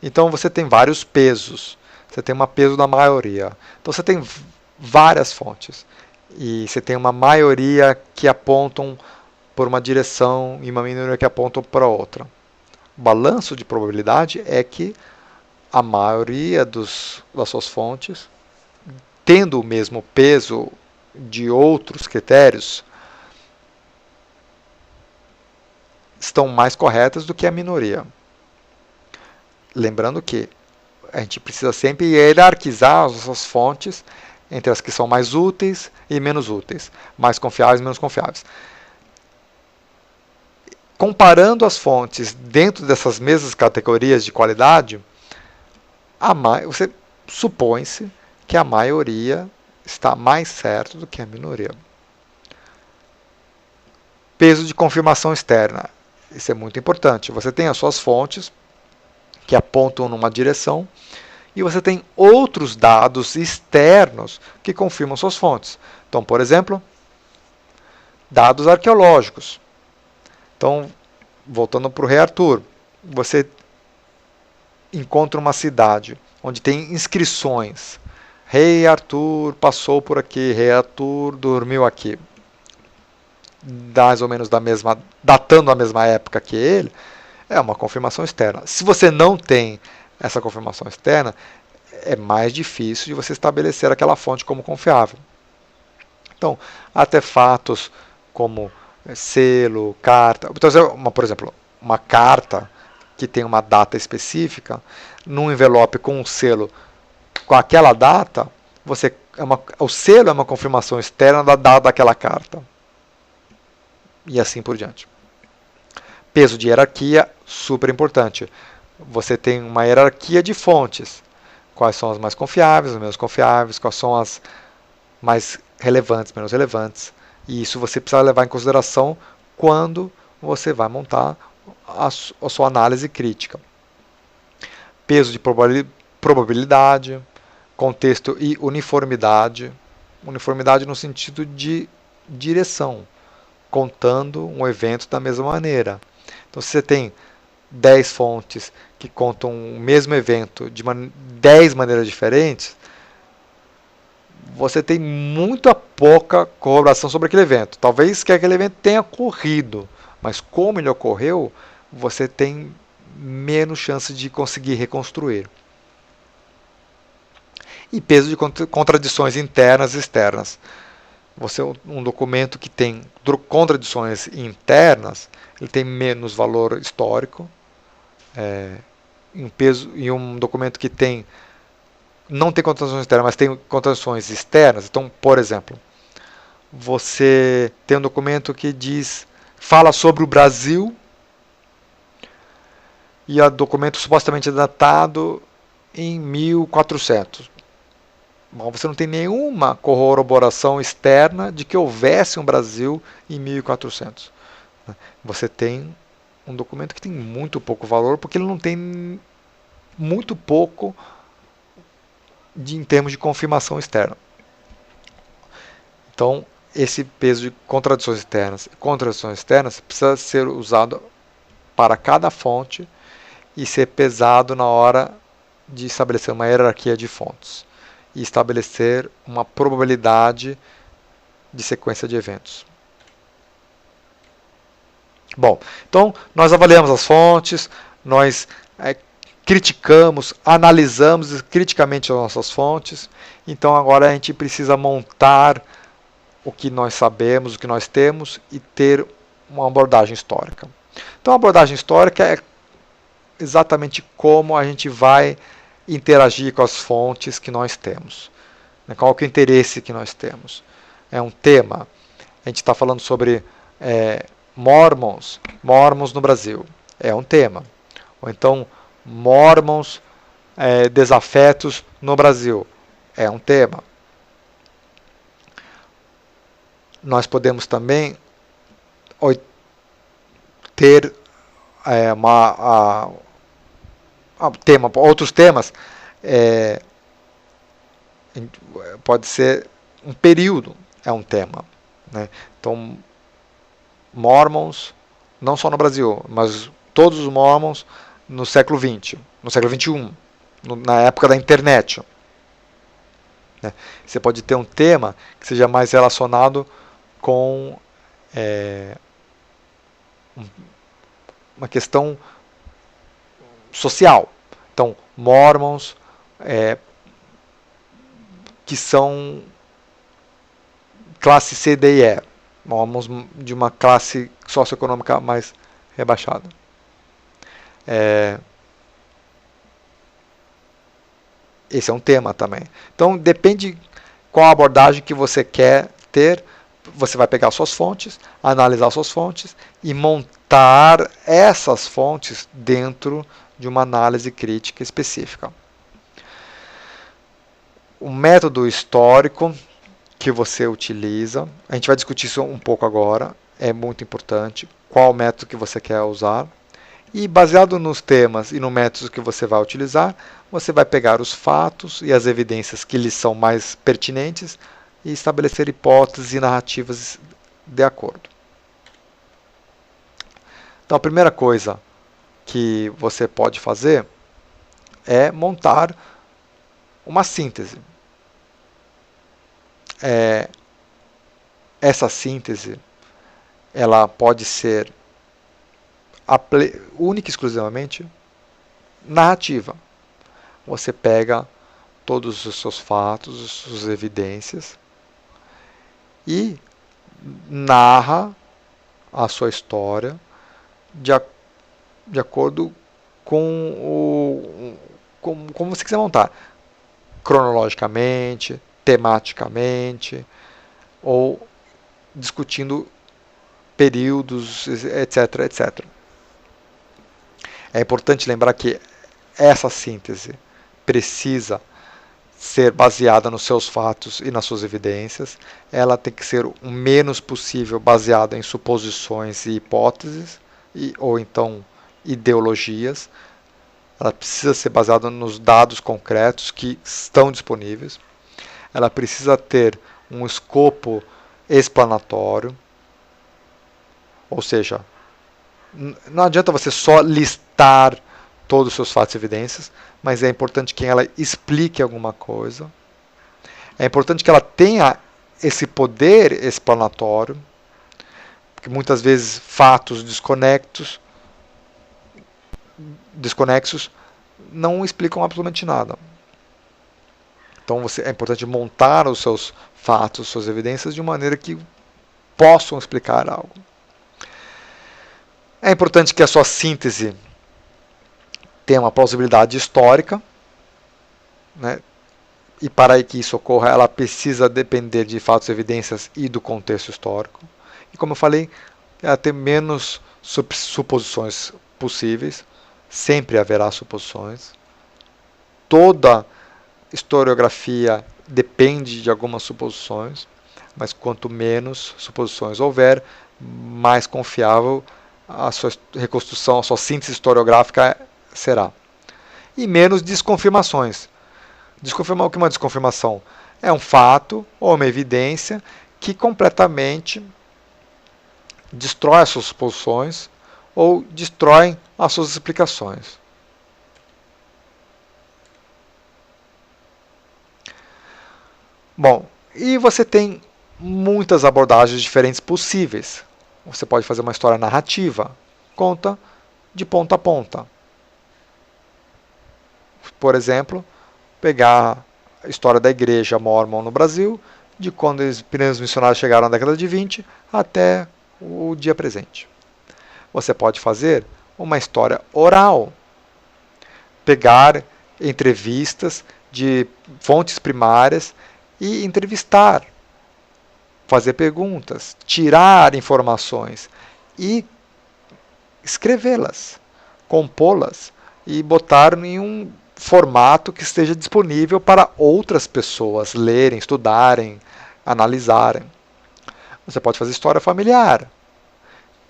Então você tem vários pesos, você tem um peso da maioria. Então você tem várias fontes e você tem uma maioria que apontam por uma direção e uma minoria que apontam para outra. O balanço de probabilidade é que a maioria das suas fontes, tendo o mesmo peso de outros critérios, estão mais corretas do que a minoria. Lembrando que a gente precisa sempre hierarquizar as nossas fontes entre as que são mais úteis e menos úteis, mais confiáveis e menos confiáveis. Comparando as fontes dentro dessas mesmas categorias de qualidade, você supõe-se que a maioria está mais certo do que a minoria. Peso de confirmação externa. Isso é muito importante. Você tem as suas fontes que apontam numa direção e você tem outros dados externos que confirmam suas fontes. Então, por exemplo, dados arqueológicos. Então, voltando para o Rei Arthur, você encontra uma cidade onde tem inscrições. Rei Arthur passou por aqui, Rei Arthur dormiu aqui. Mais ou menos datando a mesma época que ele, é uma confirmação externa. Se você não tem essa confirmação externa, é mais difícil de você estabelecer aquela fonte como confiável. Então, artefatos como selo, carta. Então, por exemplo, uma carta que tem uma data específica, num envelope com um selo com aquela data, o selo é uma confirmação externa da data daquela carta. E assim por diante. Peso de hierarquia, super importante. Você tem uma hierarquia de fontes. Quais são as mais confiáveis, as menos confiáveis, quais são as mais relevantes, menos relevantes. E isso você precisa levar em consideração quando você vai montar a sua análise crítica. Peso de probabilidade, contexto e uniformidade. Uniformidade no sentido de direção, contando um evento da mesma maneira. Então, se você tem 10 fontes que contam o mesmo evento de 10 maneiras diferentes, você tem muito pouca corroboração sobre aquele evento. Talvez que aquele evento tenha ocorrido, mas como ele ocorreu, você tem menos chance de conseguir reconstruir. E peso de contradições internas e externas. Um documento que tem contradições internas, ele tem menos valor histórico. E um documento que não tem contradições internas, mas tem contradições externas. Então, por exemplo, você tem um documento que fala sobre o Brasil e o documento supostamente é datado em 1400. Bom, você não tem nenhuma corroboração externa de que houvesse um Brasil em 1400. Você tem um documento que tem muito pouco valor, porque ele não tem muito pouco em termos de confirmação externa. Então, esse peso de contradições externas precisa ser usado para cada fonte e ser pesado na hora de estabelecer uma hierarquia de fontes e estabelecer uma probabilidade de sequência de eventos. Bom, então nós avaliamos as fontes, nós criticamos, analisamos criticamente as nossas fontes. Então agora a gente precisa montar o que nós sabemos, o que nós temos e ter uma abordagem histórica. Então, a abordagem histórica é exatamente como a gente vai interagir com as fontes que nós temos. Qual é o interesse que nós temos? É um tema. A gente está falando sobre Mormons no Brasil. É um tema. Ou então, Mormons desafetos no Brasil. É um tema. Nós podemos também ter outros temas. Pode ser um período, é um tema. Né? Então, Mormons, não só no Brasil, mas todos os Mormons no século XX, no século XXI, na época da internet. Né? Você pode ter um tema que seja mais relacionado com uma questão social. Então, Mormons que são classe C, D e E. Mormons de uma classe socioeconômica mais rebaixada. Esse é um tema também. Então, depende qual a abordagem que você quer ter. Você vai pegar suas fontes, analisar suas fontes e montar essas fontes dentro de uma análise crítica específica. O método histórico que você utiliza, a gente vai discutir isso um pouco agora, é muito importante, qual método que você quer usar. E baseado nos temas e no método que você vai utilizar, você vai pegar os fatos e as evidências que lhes são mais pertinentes e estabelecer hipóteses e narrativas de acordo. Então, a primeira coisa que você pode fazer é montar uma síntese. Essa síntese ela pode ser única e exclusivamente narrativa. Você pega todos os seus fatos, as suas evidências e narra a sua história de acordo com como você quiser montar, cronologicamente, tematicamente, ou discutindo períodos, etc, etc. É importante lembrar que essa síntese precisa ser baseada nos seus fatos e nas suas evidências. Ela tem que ser o menos possível baseada em suposições e hipóteses, ou então ideologias. Ela precisa ser baseada nos dados concretos que estão disponíveis. Ela precisa ter um escopo explanatório, ou seja, não adianta você só listar todos os seus fatos e evidências, mas é importante que ela explique alguma coisa. É importante que ela tenha esse poder explanatório, porque muitas vezes fatos desconexos não explicam absolutamente nada. Então é importante montar os seus fatos, suas evidências de maneira que possam explicar algo. É importante que a sua síntese tenha uma plausibilidade histórica, né? E para que isso ocorra, ela precisa depender de fatos e evidências e do contexto histórico. E como eu falei, ela tem menos suposições possíveis, sempre haverá suposições. Toda historiografia depende de algumas suposições, mas quanto menos suposições houver, mais confiável a sua reconstrução, a sua síntese historiográfica será. E menos desconfirmações. Desconfirmar o que é uma desconfirmação? É um fato ou uma evidência que completamente destrói as suas suposições ou destrói as suas explicações. Bom, e você tem muitas abordagens diferentes possíveis. Você pode fazer uma história narrativa, conta de ponta a ponta. Por exemplo, pegar a história da igreja Mormon no Brasil de quando os primeiros missionários chegaram na década de 20 até o dia presente. Você pode fazer uma história oral, pegar entrevistas de fontes primárias e entrevistar, fazer perguntas, tirar informações e escrevê-las, compô-las e botar em um formato que esteja disponível para outras pessoas lerem, estudarem, analisarem. Você pode fazer história familiar,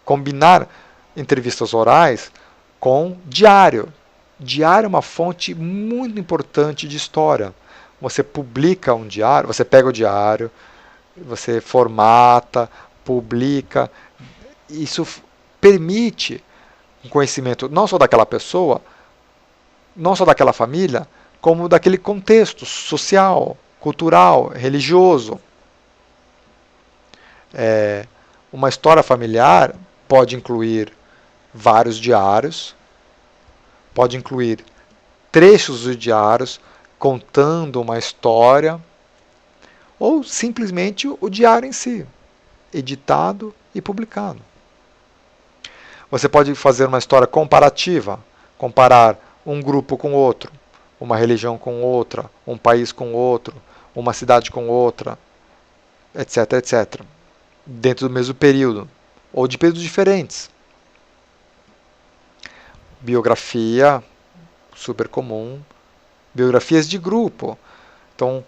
combinar entrevistas orais com diário. Diário é uma fonte muito importante de história. Você publica um diário, você pega o diário, você formata, publica. Isso permite um conhecimento não só daquela pessoa, não só daquela família, como daquele contexto social, cultural, religioso. Uma história familiar pode incluir vários diários, pode incluir trechos de diários contando uma história, ou simplesmente o diário em si, editado e publicado. Você pode fazer uma história comparativa, comparar um grupo com outro, uma religião com outra, um país com outro, uma cidade com outra, etc, etc. Dentro do mesmo período, ou de períodos diferentes. Biografia, super comum. Biografias de grupo. Então,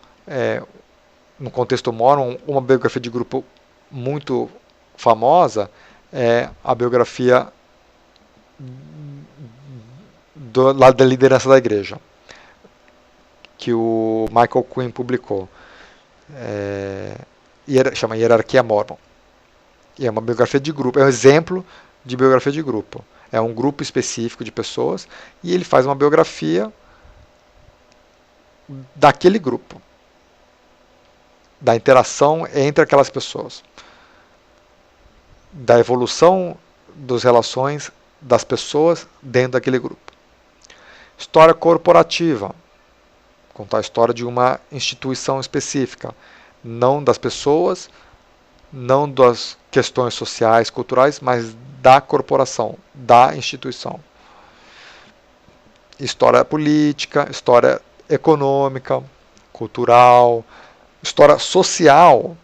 no contexto Mormon, uma biografia de grupo muito famosa é a biografia da liderança da igreja, que o Michael Quinn publicou. Chama Hierarquia Mormon. E é uma biografia de grupo, é um exemplo de biografia de grupo. É um grupo específico de pessoas e ele faz uma biografia daquele grupo, da interação entre aquelas pessoas, da evolução das relações das pessoas dentro daquele grupo. História corporativa, contar a história de uma instituição específica, não das pessoas, não das questões sociais, culturais, mas da corporação, da instituição. História política, história econômica, cultural, história social,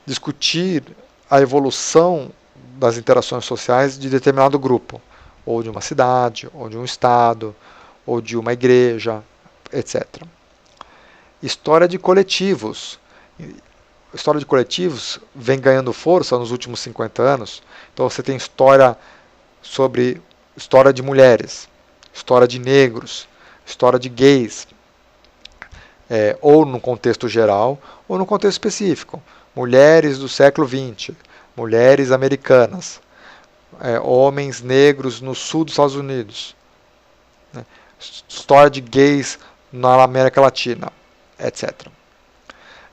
discutir a evolução das interações sociais de determinado grupo, ou de uma cidade, ou de um estado, ou de uma igreja, etc. História de coletivos. A história de coletivos vem ganhando força nos últimos 50 anos. Então você tem história sobre história de mulheres, história de negros, história de gays, ou no contexto geral, ou no contexto específico. Mulheres do século XX, mulheres americanas, homens negros no sul dos Estados Unidos, história de gays na América Latina, etc.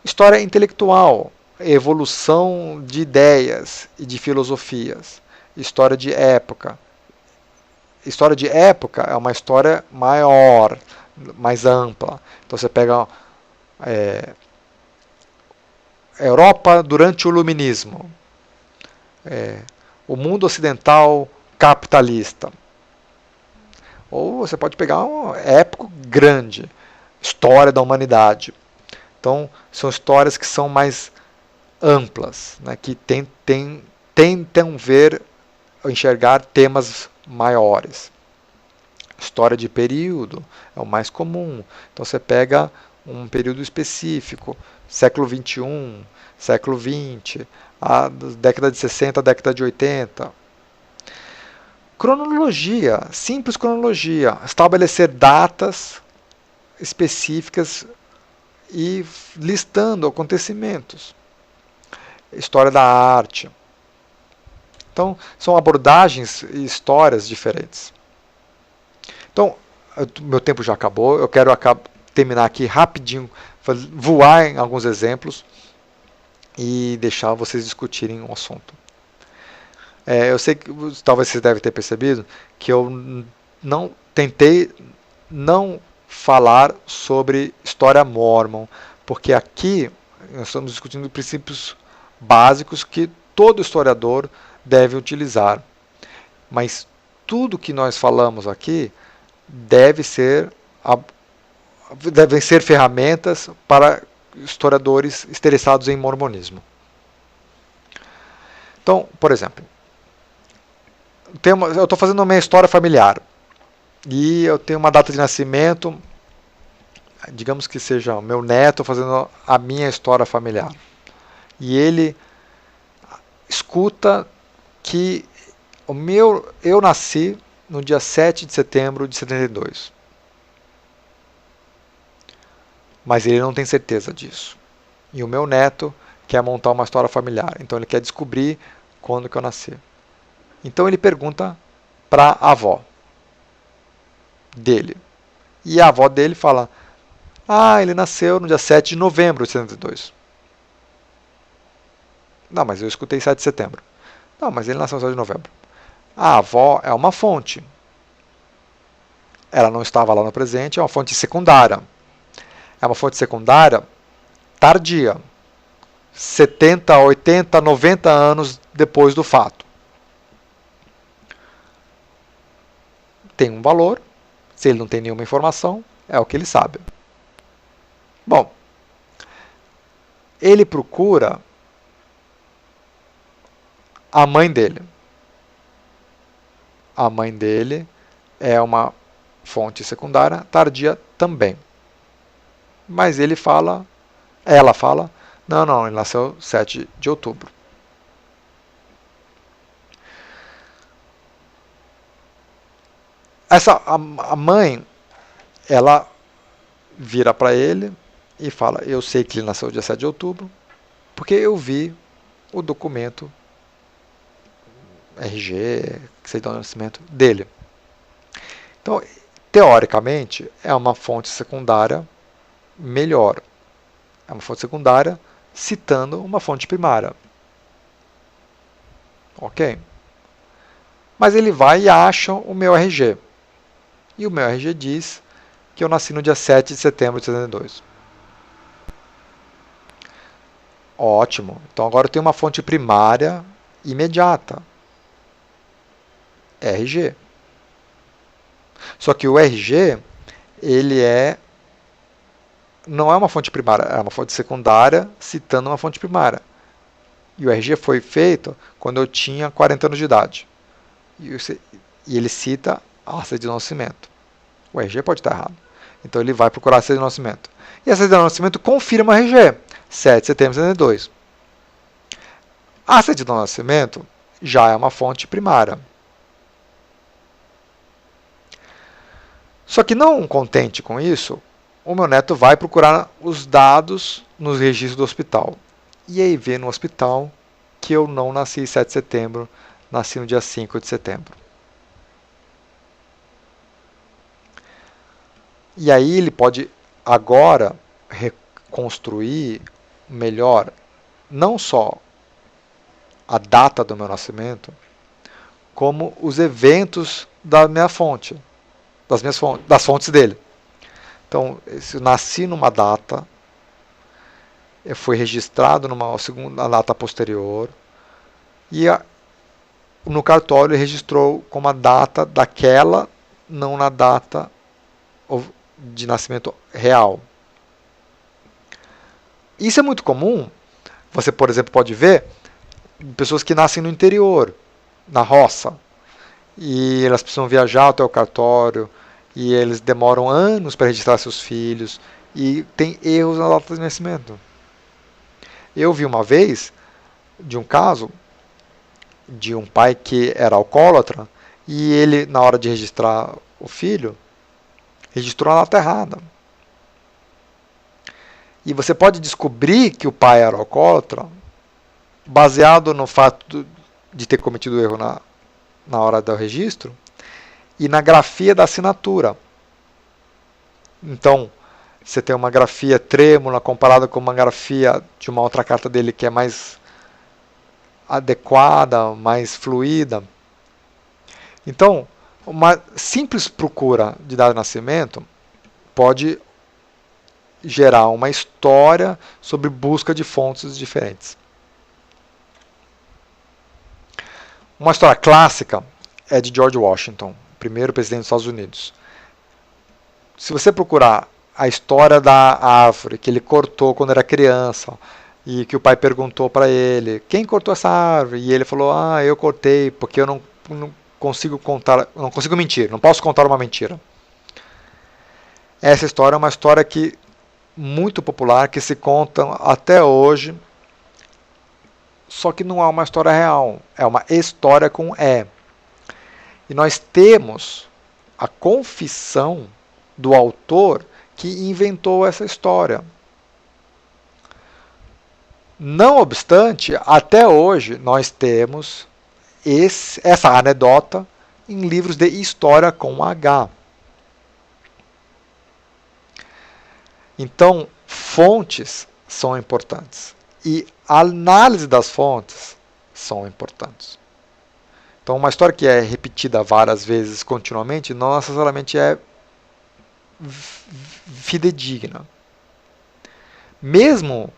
História intelectual, evolução de ideias e de filosofias. História de época. História de época é uma história maior, mais ampla. Então você pega Europa durante o Iluminismo, o mundo ocidental capitalista. Ou você pode pegar uma época grande, história da humanidade. Então, são histórias que são mais amplas, né, que tentam enxergar temas maiores. História de período é o mais comum. Então, você pega um período específico, século XXI, século XX, a década de 60, a década de 80. Cronologia, simples cronologia, estabelecer datas específicas e listando acontecimentos. História da arte. Então, são abordagens e histórias diferentes. Então, meu tempo já acabou, eu quero terminar aqui rapidinho, voar em alguns exemplos e deixar vocês discutirem o assunto. Eu sei que talvez vocês devem ter percebido que eu tentei não falar sobre história Mormon, porque aqui Nós estamos discutindo princípios básicos que todo historiador deve utilizar. Mas tudo que nós falamos aqui devem ser ferramentas para historiadores interessados em mormonismo. Então, por exemplo, eu estou fazendo a minha história familiar e eu tenho uma data de nascimento, digamos que seja o meu neto fazendo a minha história familiar. E ele escuta que eu nasci no dia 7 de setembro de 72. Mas ele não tem certeza disso. E o meu neto quer montar uma história familiar. Então ele quer descobrir quando que eu nasci. Então ele pergunta para a avó dele. E a avó dele fala: ele nasceu no dia 7 de novembro de 72. Não, mas eu escutei 7 de setembro. Não, mas ele nasceu no 7 de novembro. A avó é uma fonte. Ela não estava lá no presente, é uma fonte secundária. É uma fonte secundária tardia. 70, 80, 90 anos depois do fato. Tem um valor. Se ele não tem nenhuma informação, é o que ele sabe. Bom, ele procura a mãe dele. A mãe dele é uma fonte secundária tardia também. Mas ela fala, não, ele nasceu 7 de outubro. A mãe, ela vira para ele e fala: eu sei que ele nasceu dia 7 de outubro, porque eu vi o documento RG, certidão de nascimento dele. Então, teoricamente, é uma fonte secundária melhor. É uma fonte secundária citando uma fonte primária. Ok? Mas ele vai e acha o meu RG. E o meu RG diz que eu nasci no dia 7 de setembro de 72. Ótimo. Então agora eu tenho uma fonte primária imediata. RG. Só que o RG, ele não é uma fonte primária, é uma fonte secundária citando uma fonte primária. E o RG foi feito quando eu tinha 40 anos de idade. E ele cita a certidão de nascimento. O RG pode estar errado. Então ele vai procurar a certidão de nascimento. E a certidão de nascimento confirma o RG. 7 de setembro de 72. A certidão de nascimento já é uma fonte primária. Só que não contente com isso, o meu neto vai procurar os dados nos registros do hospital. E aí vê no hospital que eu não nasci em 7 de setembro, nasci no dia 5 de setembro. E aí ele pode agora reconstruir melhor não só a data do meu nascimento, como os eventos da minha fonte, das fontes dele. Então, se eu nasci numa data, eu fui registrado numa segunda data posterior, e no cartório ele registrou como a data daquela, não na data de nascimento real. Isso é muito comum. Você, por exemplo, pode ver pessoas que nascem no interior, na roça, e elas precisam viajar até o cartório, e eles demoram anos para registrar seus filhos, e tem erros na data de nascimento. Eu vi uma vez de um caso de um pai que era alcoólatra, e ele, na hora de registrar o filho, registrou a data errada. E você pode descobrir que o pai era alcoólatra baseado no fato de ter cometido erro na hora do registro e na grafia da assinatura. Então, você tem uma grafia trêmula comparada com uma grafia de uma outra carta dele que é mais adequada, mais fluida. Então, uma simples procura de data de nascimento pode gerar uma história sobre busca de fontes diferentes. Uma história clássica é de George Washington, primeiro presidente dos Estados Unidos. Se você procurar a história da árvore que ele cortou quando era criança e que o pai perguntou para ele, quem cortou essa árvore? E ele falou, eu cortei porque eu não consigo contar, não consigo mentir, não posso contar uma mentira. Essa história é uma história muito popular, que se conta até hoje, só que não é uma história real, é uma história com E. E nós temos a confissão do autor que inventou essa história. Não obstante, até hoje nós temos essa anedota em livros de história com H. Então, fontes são importantes e a análise das fontes são importantes. Então, uma história que é repetida várias vezes continuamente não necessariamente é fidedigna. Mesmo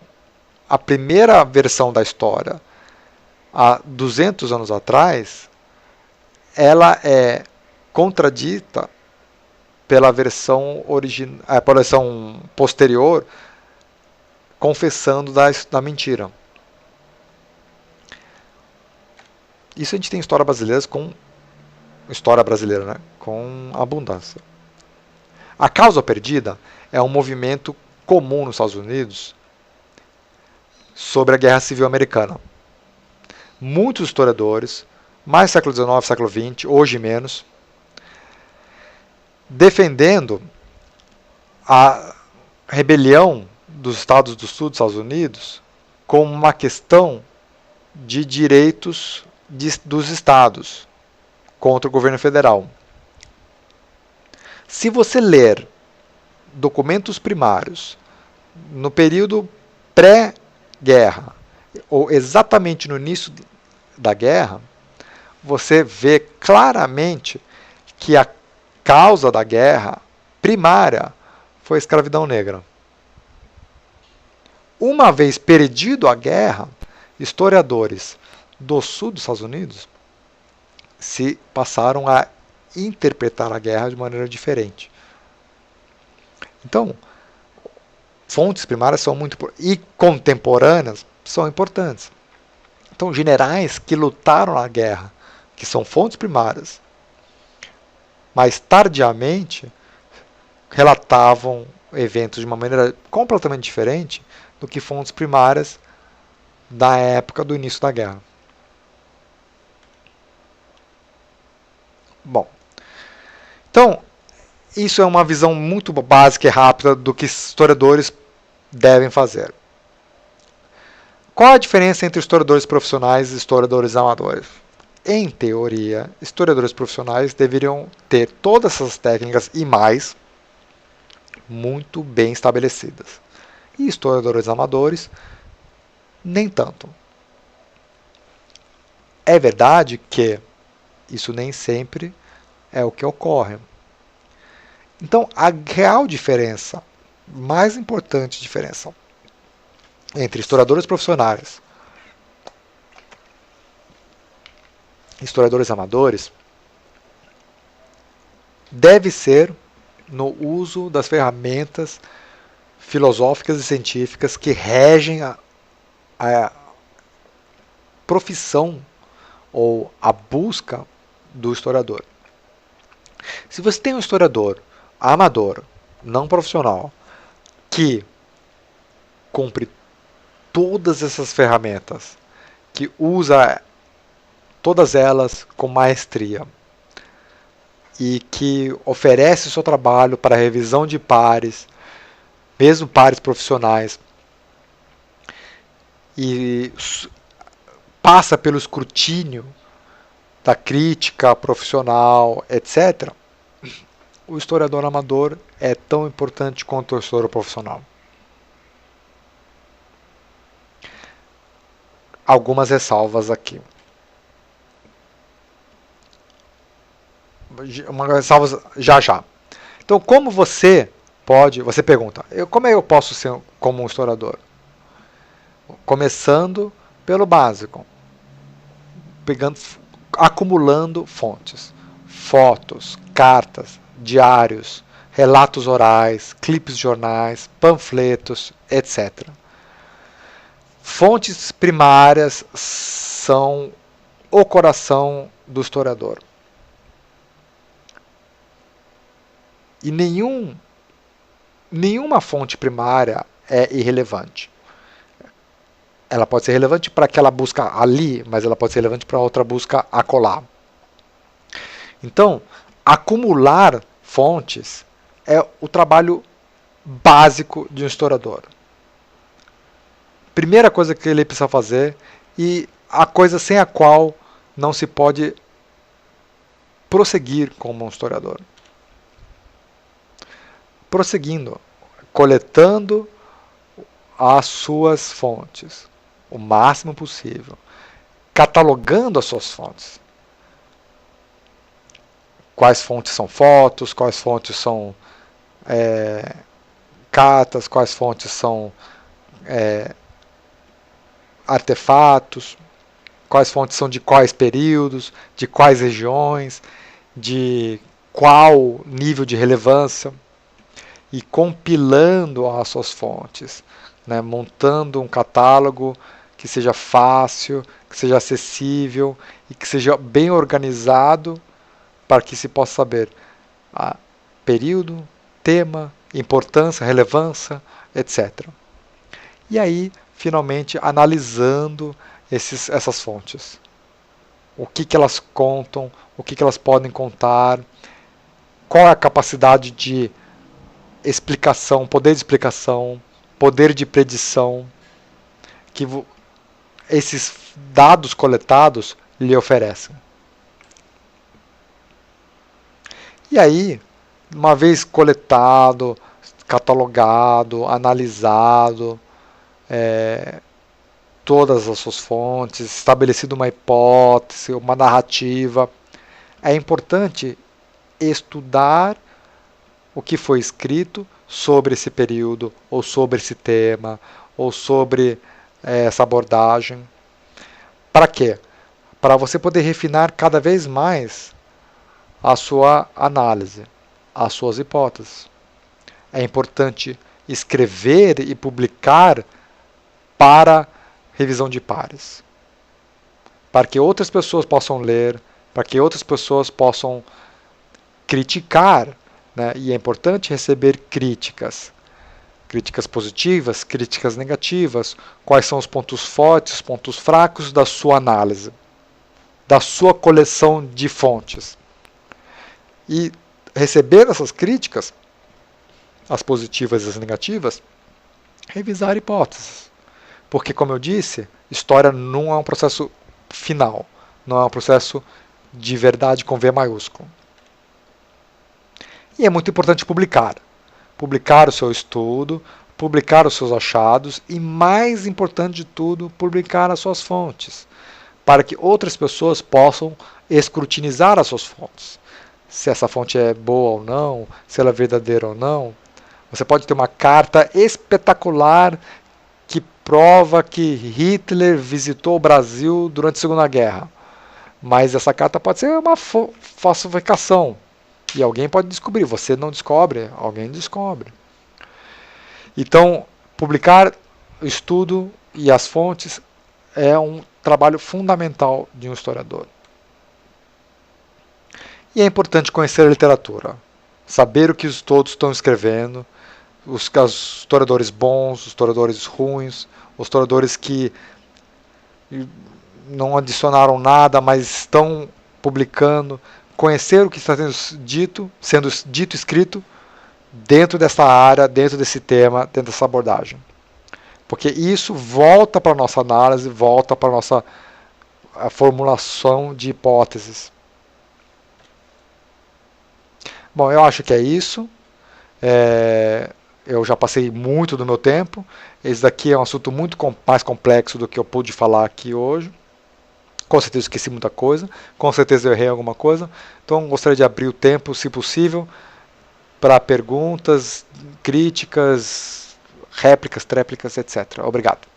a primeira versão da história, há 200 anos atrás, ela é contradita pela versão posterior, confessando da mentira. Isso a gente tem história brasileira, né, com abundância. A causa perdida é um movimento comum nos Estados Unidos sobre a Guerra Civil Americana. Muitos historiadores, mais século XIX, século XX, hoje menos, defendendo a rebelião dos estados do sul dos Estados Unidos como uma questão de direitos dos estados contra o governo federal. Se você ler documentos primários no período pré-guerra ou exatamente no início da guerra, você vê claramente que a causa da guerra primária foi a escravidão negra. Uma vez perdido a guerra, historiadores do sul dos Estados Unidos se passaram a interpretar a guerra de maneira diferente. Então, fontes primárias são muito e contemporâneas são importantes. Então, generais que lutaram na guerra, que são fontes primárias, mas tardiamente relatavam eventos de uma maneira completamente diferente do que fontes primárias da época do início da guerra. Bom, então, isso é uma visão muito básica e rápida do que historiadores devem fazer. Qual a diferença entre historiadores profissionais e historiadores amadores? Em teoria, historiadores profissionais deveriam ter todas essas técnicas e mais muito bem estabelecidas. E historiadores amadores, nem tanto. É verdade que isso nem sempre é o que ocorre. Então, a real diferença, mais importante diferença, entre historiadores profissionais e historiadores amadores deve ser no uso das ferramentas filosóficas e científicas que regem a profissão ou a busca do historiador. Se você tem um historiador amador, não profissional, que cumpre todas essas ferramentas, que usa todas elas com maestria e que oferece o seu trabalho para revisão de pares, mesmo pares profissionais, e passa pelo escrutínio da crítica profissional, etc., o historiador amador é tão importante quanto o historiador profissional. Algumas ressalvas aqui. Uma ressalva já. Então, como você Você pergunta, como é que eu posso ser como um historiador? Começando pelo básico, acumulando fontes, fotos, cartas, diários, relatos orais, clipes de jornais, panfletos, etc. Fontes primárias são o coração do historiador. E nenhuma fonte primária é irrelevante. Ela pode ser relevante para aquela busca ali, mas ela pode ser relevante para outra busca acolá. Então, acumular fontes é o trabalho básico de um historiador. Primeira coisa que ele precisa fazer, e a coisa sem a qual não se pode prosseguir como um historiador. Prosseguindo, coletando as suas fontes o máximo possível, catalogando as suas fontes. Quais fontes são fotos, quais fontes são cartas, quais fontes são artefatos, quais fontes são de quais períodos, de quais regiões, de qual nível de relevância, e compilando as suas fontes, né, montando um catálogo que seja fácil, que seja acessível e que seja bem organizado para que se possa saber período, tema, importância, relevância, etc. E aí, finalmente, analisando essas fontes. O que elas contam, o que elas podem contar, qual é a capacidade de explicação, poder de predição que esses dados coletados lhe oferecem. E aí, uma vez coletado, catalogado, analisado, todas as suas fontes, estabelecido uma hipótese, uma narrativa, é importante estudar o que foi escrito sobre esse período, ou sobre esse tema, ou sobre essa abordagem. Para quê? Para você poder refinar cada vez mais a sua análise, as suas hipóteses. É importante escrever e publicar para revisão de pares, para que outras pessoas possam ler, para que outras pessoas possam criticar, né? E é importante receber críticas positivas, críticas negativas, quais são os pontos fortes, os pontos fracos da sua análise, da sua coleção de fontes. E receber essas críticas, as positivas e as negativas, revisar hipóteses. Porque, como eu disse, história não é um processo final, não é um processo de verdade com V maiúsculo. E é muito importante publicar. Publicar o seu estudo, publicar os seus achados e, mais importante de tudo, publicar as suas fontes, para que outras pessoas possam escrutinizar as suas fontes. Se essa fonte é boa ou não, se ela é verdadeira ou não. Você pode ter uma carta espetacular que prova que Hitler visitou o Brasil durante a Segunda Guerra. Mas essa carta pode ser uma falsificação. E alguém pode descobrir. Você não descobre, alguém descobre. Então, publicar o estudo e as fontes é um trabalho fundamental de um historiador. E é importante conhecer a literatura. Saber o que todos estão escrevendo. Os historiadores bons, os historiadores ruins, os historiadores que não adicionaram nada, mas estão publicando, conhecer o que está sendo dito, escrito, dentro dessa área, dentro desse tema, dentro dessa abordagem. Porque isso volta para a nossa análise, volta para a nossa formulação de hipóteses. Bom, eu acho que é isso. Eu já passei muito do meu tempo. Esse daqui é um assunto muito mais complexo do que eu pude falar aqui hoje. Com certeza esqueci muita coisa. Com certeza eu errei alguma coisa. Então gostaria de abrir o tempo, se possível, para perguntas, críticas, réplicas, tréplicas, etc. Obrigado.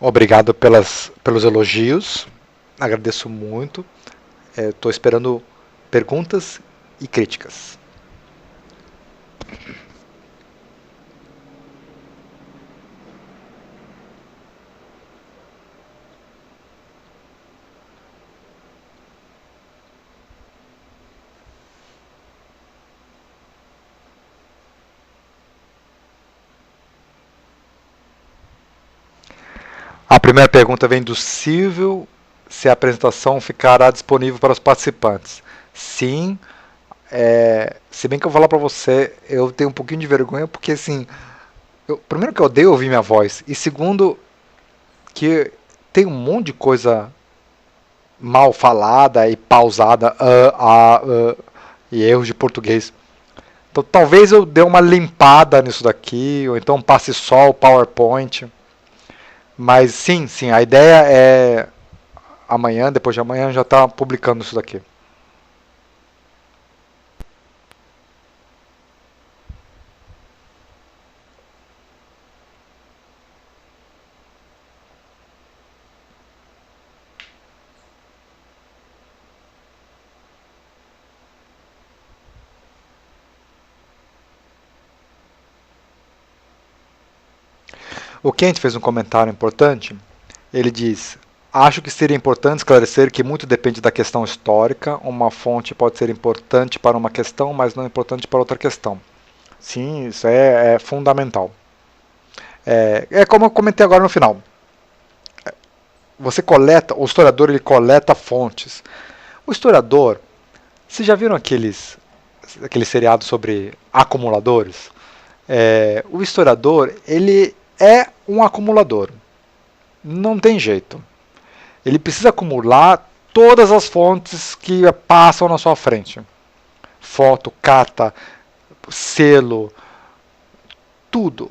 Obrigado pelos elogios, agradeço muito. Estou esperando perguntas e críticas. A primeira pergunta vem do Silvio, se a apresentação ficará disponível para os participantes. Sim, se bem que eu vou falar para você, eu tenho um pouquinho de vergonha, porque assim, primeiro que eu odeio ouvir minha voz, e segundo que tem um monte de coisa mal falada e pausada, e erros de português. Então talvez eu dê uma limpada nisso daqui, ou então passe só o PowerPoint. Mas sim, a ideia é amanhã, depois de amanhã, já está publicando isso daqui. O Kent fez um comentário importante. Ele diz: acho que seria importante esclarecer que muito depende da questão histórica. Uma fonte pode ser importante para uma questão, mas não importante para outra questão. Sim, isso é fundamental. É como eu comentei agora no final. O historiador ele coleta fontes. O historiador, vocês já viram aqueles seriados sobre acumuladores? O historiador, ele é um acumulador. Não tem jeito. Ele precisa acumular todas as fontes que passam na sua frente. Foto, carta, selo, tudo.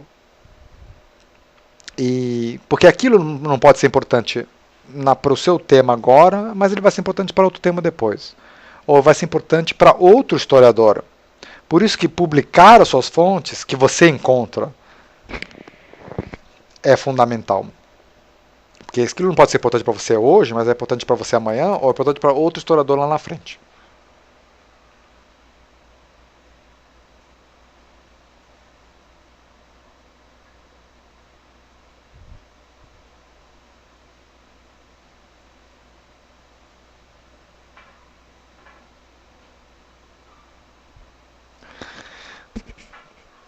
Porque aquilo não pode ser importante para o seu tema agora, mas ele vai ser importante para outro tema depois. Ou vai ser importante para outro historiador. Por isso que publicar as suas fontes que você encontra é fundamental. Porque aquilo não pode ser importante para você hoje, mas é importante para você amanhã, ou é importante para outro historiador lá na frente.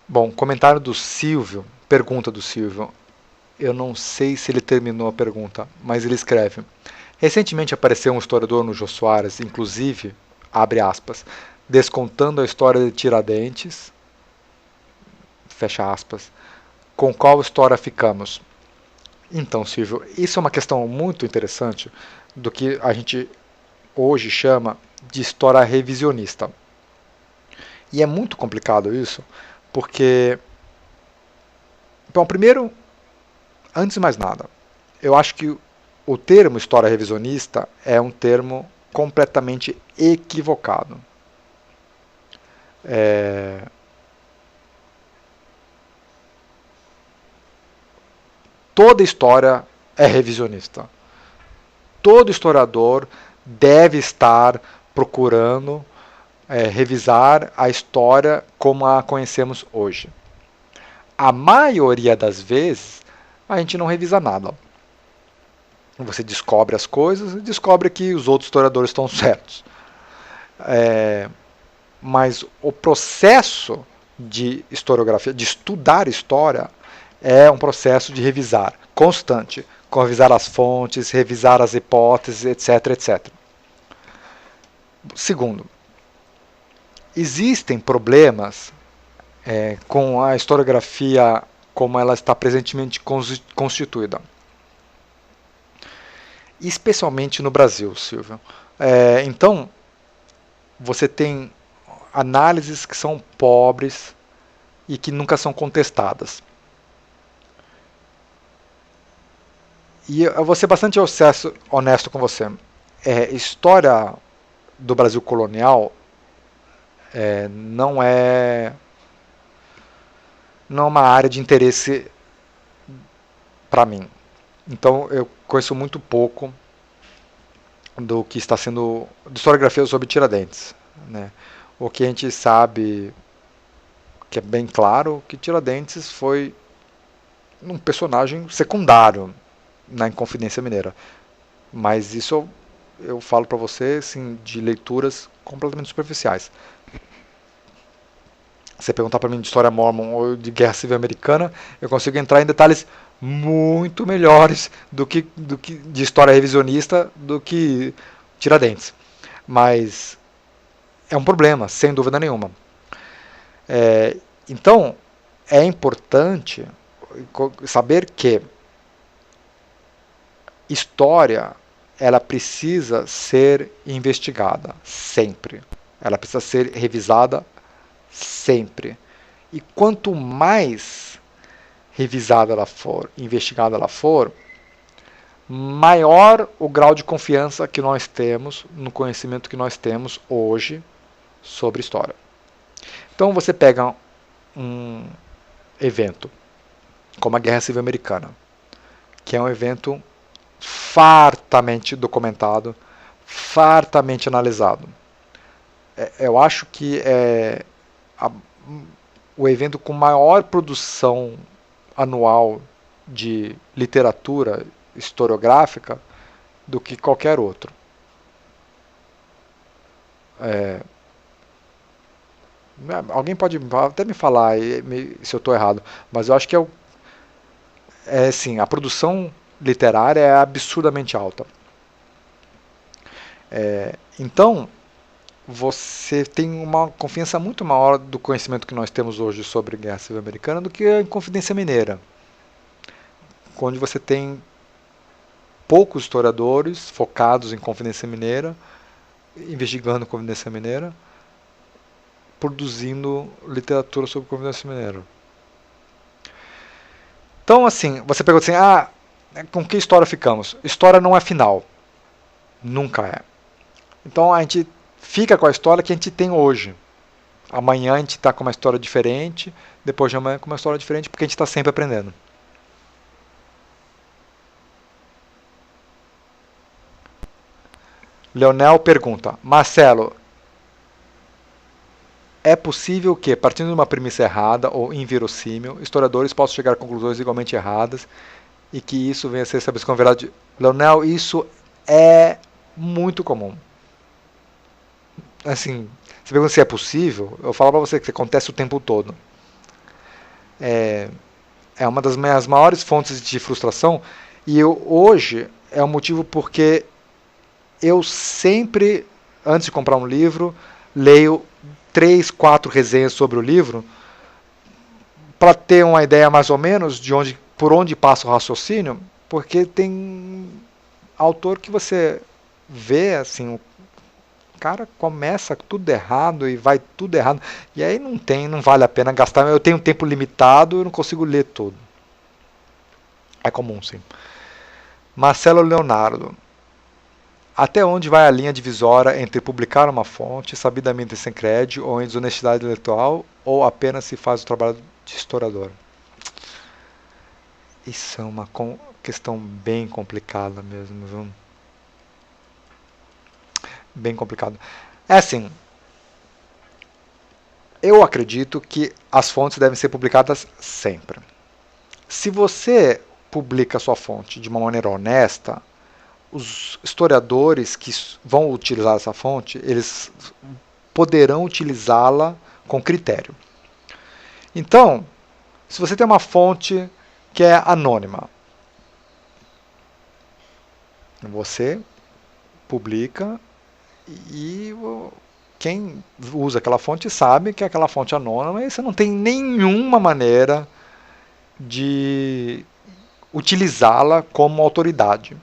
Bom, comentário do Silvio, pergunta do Silvio. Eu não sei se ele terminou a pergunta, mas ele escreve: recentemente apareceu um historiador no Jô Soares, inclusive, abre aspas, descontando a história de Tiradentes, fecha aspas, com qual história ficamos? Então, Silvio, isso é uma questão muito interessante do que a gente hoje chama de história revisionista. E é muito complicado isso, porque, bom, primeiro, antes de mais nada, eu acho que o termo história revisionista é um termo completamente equivocado. Toda história é revisionista. Todo historiador deve estar procurando revisar a história como a conhecemos hoje. A maioria das vezes, a gente não revisa nada. Você descobre as coisas e descobre que os outros historiadores estão certos. Mas o processo de historiografia, de estudar história, é um processo de revisar, constante, revisar as fontes, revisar as hipóteses, etc, etc. Segundo, existem problemas com a historiografia como ela está presentemente constituída. Especialmente no Brasil, Silvio. Então, você tem análises que são pobres e que nunca são contestadas. E eu vou ser bastante honesto com você. História do Brasil colonial não é uma área de interesse para mim. Então eu conheço muito pouco do que está sendo de historiografia sobre Tiradentes, né? O que a gente sabe, que é bem claro, que Tiradentes foi um personagem secundário na Inconfidência Mineira. Mas isso eu falo para você assim, de leituras completamente superficiais. Você perguntar para mim de história mormon ou de guerra civil americana, eu consigo entrar em detalhes muito melhores do que de história revisionista do que Tiradentes. Mas é um problema, sem dúvida nenhuma. Então, é importante saber que história ela precisa ser investigada sempre. Ela precisa ser revisada sempre. E quanto mais revisada ela for, investigada ela for, maior o grau de confiança que nós temos no conhecimento que nós temos hoje sobre história. Então você pega um evento como a Guerra Civil Americana, que é um evento fartamente documentado, fartamente analisado. Eu acho que é o evento com maior produção anual de literatura historiográfica do que qualquer outro. Alguém pode até me falar se eu estou errado, mas eu acho que sim, a produção literária é absurdamente alta. Então, você tem uma confiança muito maior do conhecimento que nós temos hoje sobre a Guerra Civil Americana do que a Inconfidência Mineira, onde você tem poucos historiadores focados em Inconfidência Mineira, investigando Inconfidência Mineira, produzindo literatura sobre Inconfidência Mineira. Então, assim, você pergunta assim, com que história ficamos? História não é final. Nunca é. Então, a gente fica com a história que a gente tem hoje. Amanhã a gente está com uma história diferente, depois de amanhã com uma história diferente, porque a gente está sempre aprendendo. Leonel pergunta, Marcelo, é possível que, partindo de uma premissa errada ou inverossímil, historiadores possam chegar a conclusões igualmente erradas e que isso venha a ser estabelecido como verdade? Leonel, isso é muito comum. Assim, você pergunta se é possível, eu falo para você que isso acontece o tempo todo. É uma das minhas maiores fontes de frustração e hoje é um motivo porque eu sempre, antes de comprar um livro, leio 3, 4 resenhas sobre o livro para ter uma ideia mais ou menos de por onde passa o raciocínio, porque tem autor que você vê assim, o cara começa tudo errado e vai tudo errado, e aí não vale a pena gastar. Eu tenho tempo limitado, eu não consigo ler tudo. É comum, sim. Marcelo Leonardo, até onde vai a linha divisória entre publicar uma fonte, sabidamente sem crédito, ou em desonestidade intelectual, ou apenas se faz o trabalho de historiador? Isso é uma questão bem complicada mesmo, viu? Bem complicado. É assim, Eu acredito que as fontes devem ser publicadas sempre. Se você publica a sua fonte de uma maneira honesta, os historiadores que vão utilizar essa fonte, eles poderão utilizá-la com critério. Então, se você tem uma fonte que é anônima, você publica e quem usa aquela fonte sabe que é aquela fonte anônima e você não tem nenhuma maneira de utilizá-la como autoridade.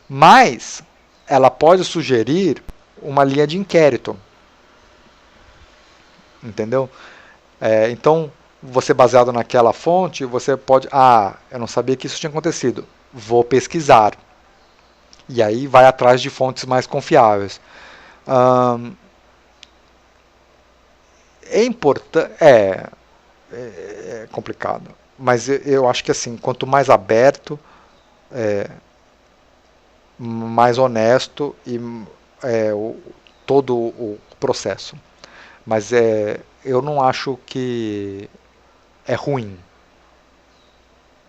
Mas ela pode sugerir uma linha de inquérito. Entendeu? Então, você baseado naquela fonte, você pode... eu não sabia que isso tinha acontecido. Vou pesquisar. E aí vai atrás de fontes mais confiáveis. É importante... É complicado. Mas eu acho que assim, quanto mais aberto, mais honesto e todo o processo. Mas eu não acho que é ruim.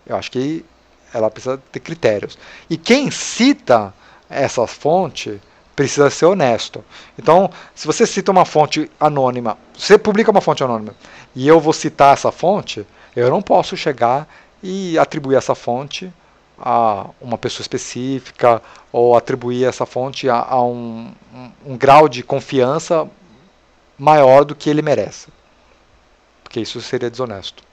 Eu acho que ela precisa ter critérios. E quem cita essa fonte precisa ser honesto. Então, se você cita uma fonte anônima, você publica uma fonte anônima, e eu vou citar essa fonte, eu não posso chegar e atribuir essa fonte a uma pessoa específica, ou atribuir essa fonte a um grau de confiança maior do que ele merece. Porque isso seria desonesto.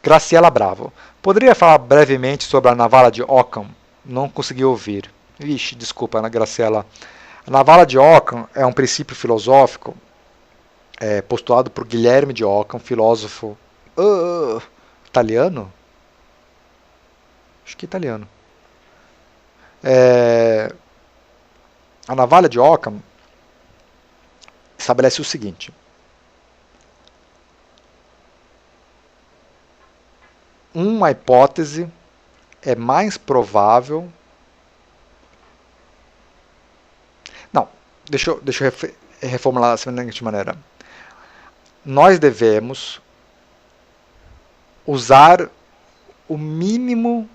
Graciela Bravo. Poderia falar brevemente sobre a navalha de Ockham? Não consegui ouvir. Vixe, desculpa, Graciela. A navalha de Ockham é um princípio filosófico postulado por Guilherme de Ockham, filósofo italiano? Acho que italiano. A navalha de Ockham estabelece o seguinte: uma hipótese é mais provável. Não, deixa eu reformular da seguinte maneira. Nós devemos usar o mínimo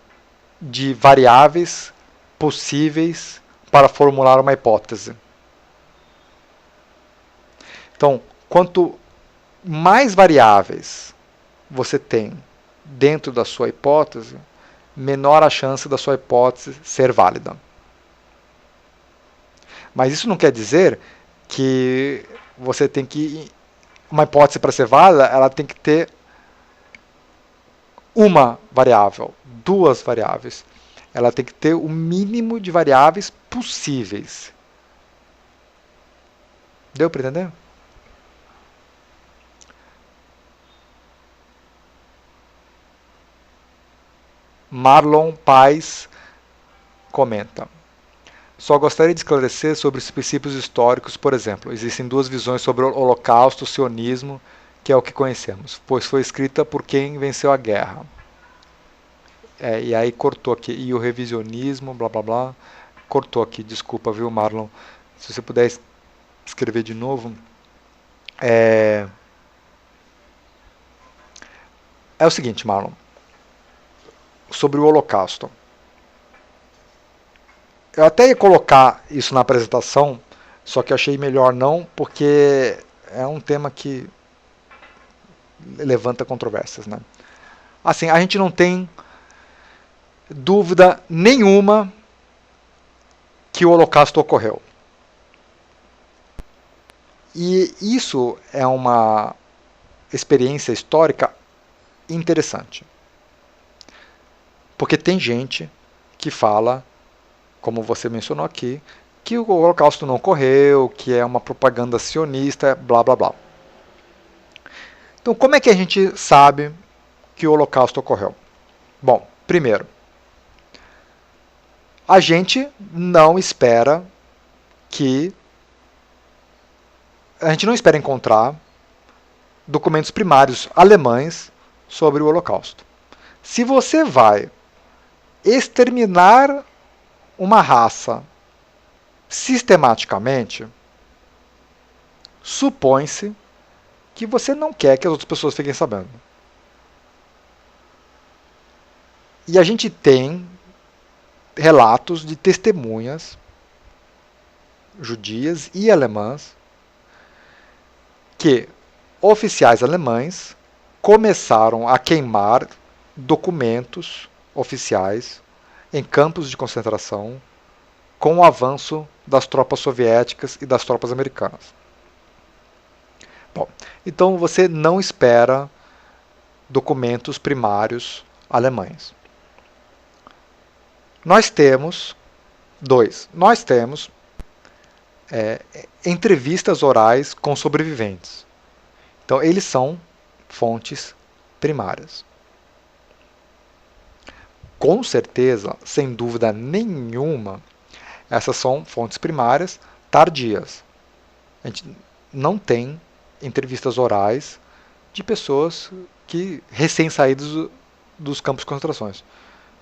de variáveis possíveis para formular uma hipótese. Então, quanto mais variáveis você tem dentro da sua hipótese, menor a chance da sua hipótese ser válida. Mas isso não quer dizer que você tem que... Uma hipótese para ser válida, ela tem que ter uma variável, duas variáveis. Ela tem que ter o mínimo de variáveis possíveis. Deu para entender? Marlon Paz comenta: só gostaria de esclarecer sobre os princípios históricos, por exemplo. Existem duas visões sobre o Holocausto, o sionismo, que é o que conhecemos, pois foi escrita por quem venceu a guerra. E aí cortou aqui, e o revisionismo, blá blá blá, cortou aqui, desculpa, viu, Marlon? Se você puder escrever de novo. É o seguinte, Marlon, sobre o Holocausto. Eu até ia colocar isso na apresentação, só que achei melhor não, porque é um tema que levanta controvérsias, né? Assim, a gente não tem dúvida nenhuma que o Holocausto ocorreu. E isso é uma experiência histórica interessante. Porque tem gente que fala, como você mencionou aqui, que o Holocausto não ocorreu, que é uma propaganda sionista, blá blá blá. Então, como é que a gente sabe que o Holocausto ocorreu? Bom, primeiro, a gente não espera encontrar documentos primários alemães sobre o Holocausto. Se você vai exterminar uma raça sistematicamente, supõe-se que você não quer que as outras pessoas fiquem sabendo. E a gente tem relatos de testemunhas judias e alemãs que oficiais alemães começaram a queimar documentos oficiais em campos de concentração com o avanço das tropas soviéticas e das tropas americanas. Bom, então você não espera documentos primários alemães. Nós temos entrevistas orais com sobreviventes. Então, eles são fontes primárias. Com certeza, sem dúvida nenhuma, essas são fontes primárias tardias. A gente não tem entrevistas orais de pessoas que recém-saídas dos campos de concentrações.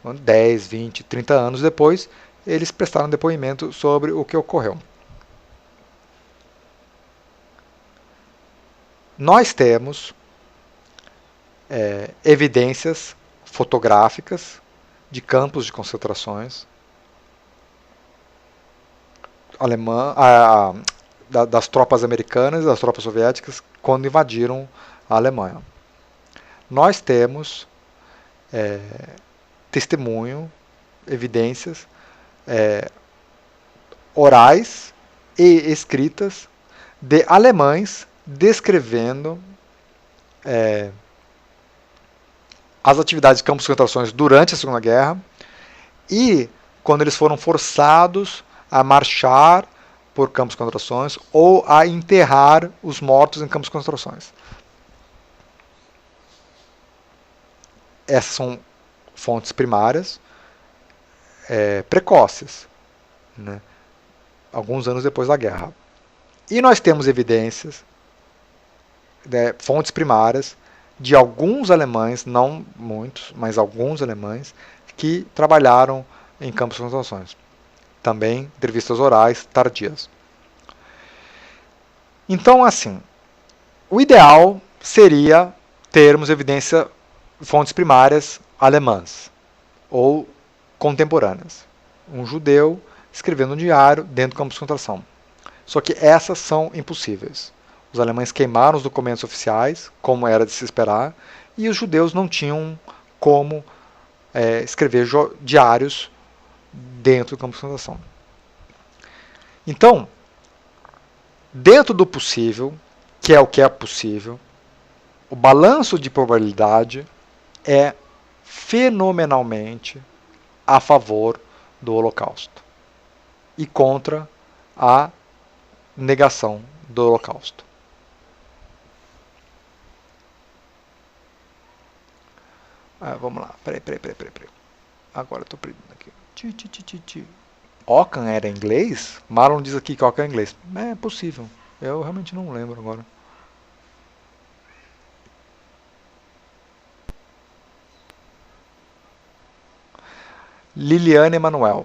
10, 20, 30 anos depois, eles prestaram depoimento sobre o que ocorreu. Nós temos evidências fotográficas de campos de concentrações das tropas americanas e das tropas soviéticas quando invadiram a Alemanha. Nós temos testemunho, evidências orais e escritas de alemães descrevendo as atividades de campos de concentrações durante a Segunda Guerra e quando eles foram forçados a marchar por campos de concentrações ou a enterrar os mortos em campos de concentrações. Essas são fontes primárias precoces, né? Alguns anos depois da guerra. E nós temos evidências, fontes primárias, de alguns alemães, não muitos, mas alguns alemães, que trabalharam em campos de concentrações. Também entrevistas orais tardias. Então, assim, o ideal seria termos evidência, fontes primárias alemãs ou contemporâneas. Um judeu escrevendo um diário dentro do campo de concentração. Só que essas são impossíveis. Os alemães queimaram os documentos oficiais, como era de se esperar, e os judeus não tinham como escrever diários dentro do campo de concentração. Então, dentro do possível, que é possível, o balanço de probabilidade é fenomenalmente a favor do Holocausto e contra a negação do Holocausto. Vamos lá, peraí. Agora eu tô perdendo aqui. Ockham era inglês? Marlon diz aqui que Ockham é inglês. É possível, eu realmente não lembro agora. Liliane Emanuel,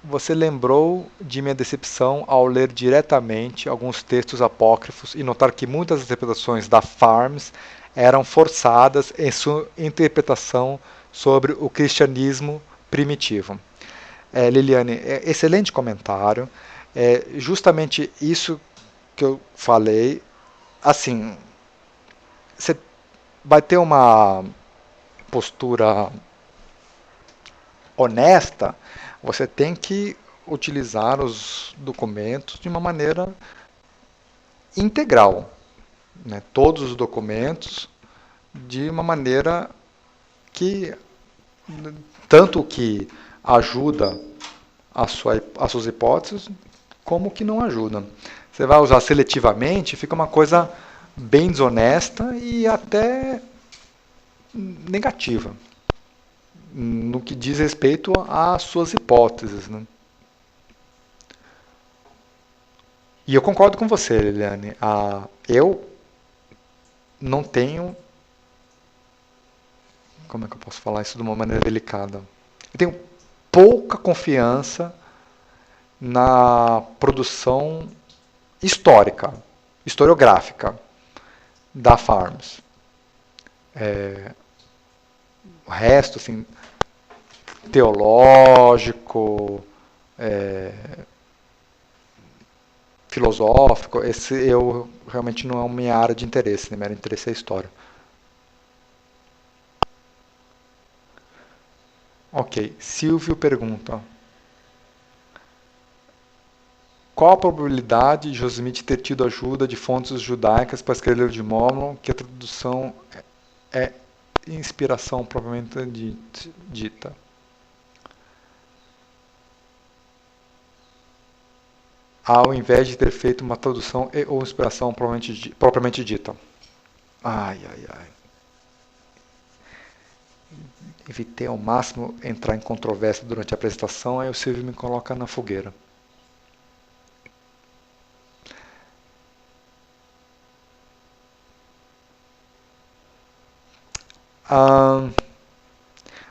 você lembrou de minha decepção ao ler diretamente alguns textos apócrifos e notar que muitas interpretações da Farms eram forçadas em sua interpretação sobre o cristianismo primitivo. Liliane, excelente comentário. Justamente isso que eu falei. Assim, você vai ter uma postura honesta, você tem que utilizar os documentos de uma maneira integral, né? Todos os documentos de uma maneira que tanto que ajuda as suas hipóteses, como que não ajuda. Você vai usar seletivamente, fica uma coisa bem desonesta e até negativa no que diz respeito às suas hipóteses, né? E eu concordo com você, Liliane. Eu não tenho... Como é que eu posso falar isso de uma maneira delicada? Eu tenho pouca confiança na produção histórica historiográfica da Farms. O resto, assim, teológico, filosófico, esse eu realmente não é minha área de interesse, né? Meu interesse é a história. Ok, Silvio pergunta: qual a probabilidade de José Smith ter tido ajuda de fontes judaicas para escrever o livro de Mormon, que a tradução é inspiração propriamente dita? Ao invés de ter feito uma tradução e ou inspiração propriamente dita. Ai, ai, ai. Evitei ao máximo entrar em controvérsia durante a apresentação, aí o Silvio me coloca na fogueira.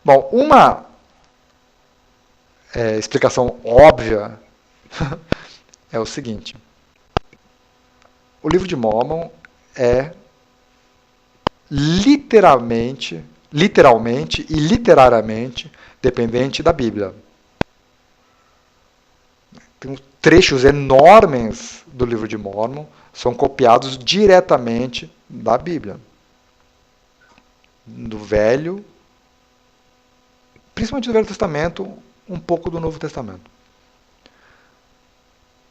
Bom, uma explicação óbvia é o seguinte: o livro de Mormon é literalmente e literariamente dependente da Bíblia. Tem trechos enormes do livro de Mormon são copiados diretamente da Bíblia, do Velho, principalmente do Velho Testamento, um pouco do Novo Testamento.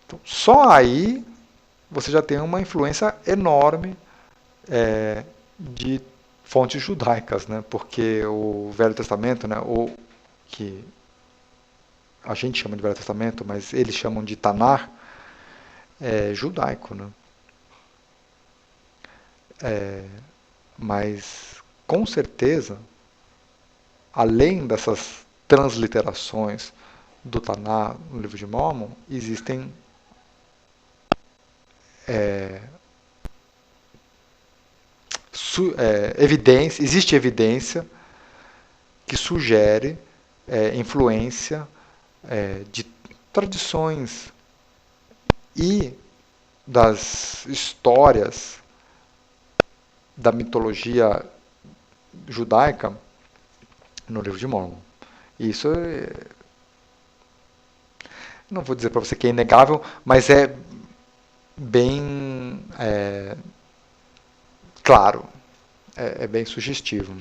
Então, só aí você já tem uma influência enorme de fontes judaicas, né? Porque o Velho Testamento, né, o que a gente chama de Velho Testamento, mas eles chamam de Tanar, é judaico, né? Mas com certeza, além dessas transliterações do Tanar no livro de Mormon, existem existe evidência que sugere influência de tradições e das histórias da mitologia judaica no livro de Mormon. Isso não vou dizer para você que é inegável, mas é bem claro, é bem sugestivo.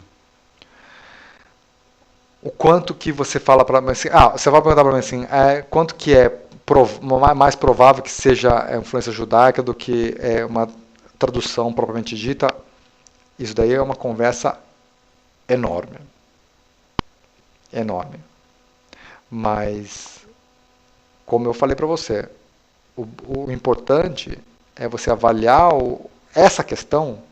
O quanto que você fala para mim assim, você vai perguntar para mim assim, quanto que é mais provável que seja influência judaica do que uma tradução propriamente dita? Isso daí é uma conversa enorme. Enorme. Mas, como eu falei para você, o importante é você avaliar essa questão,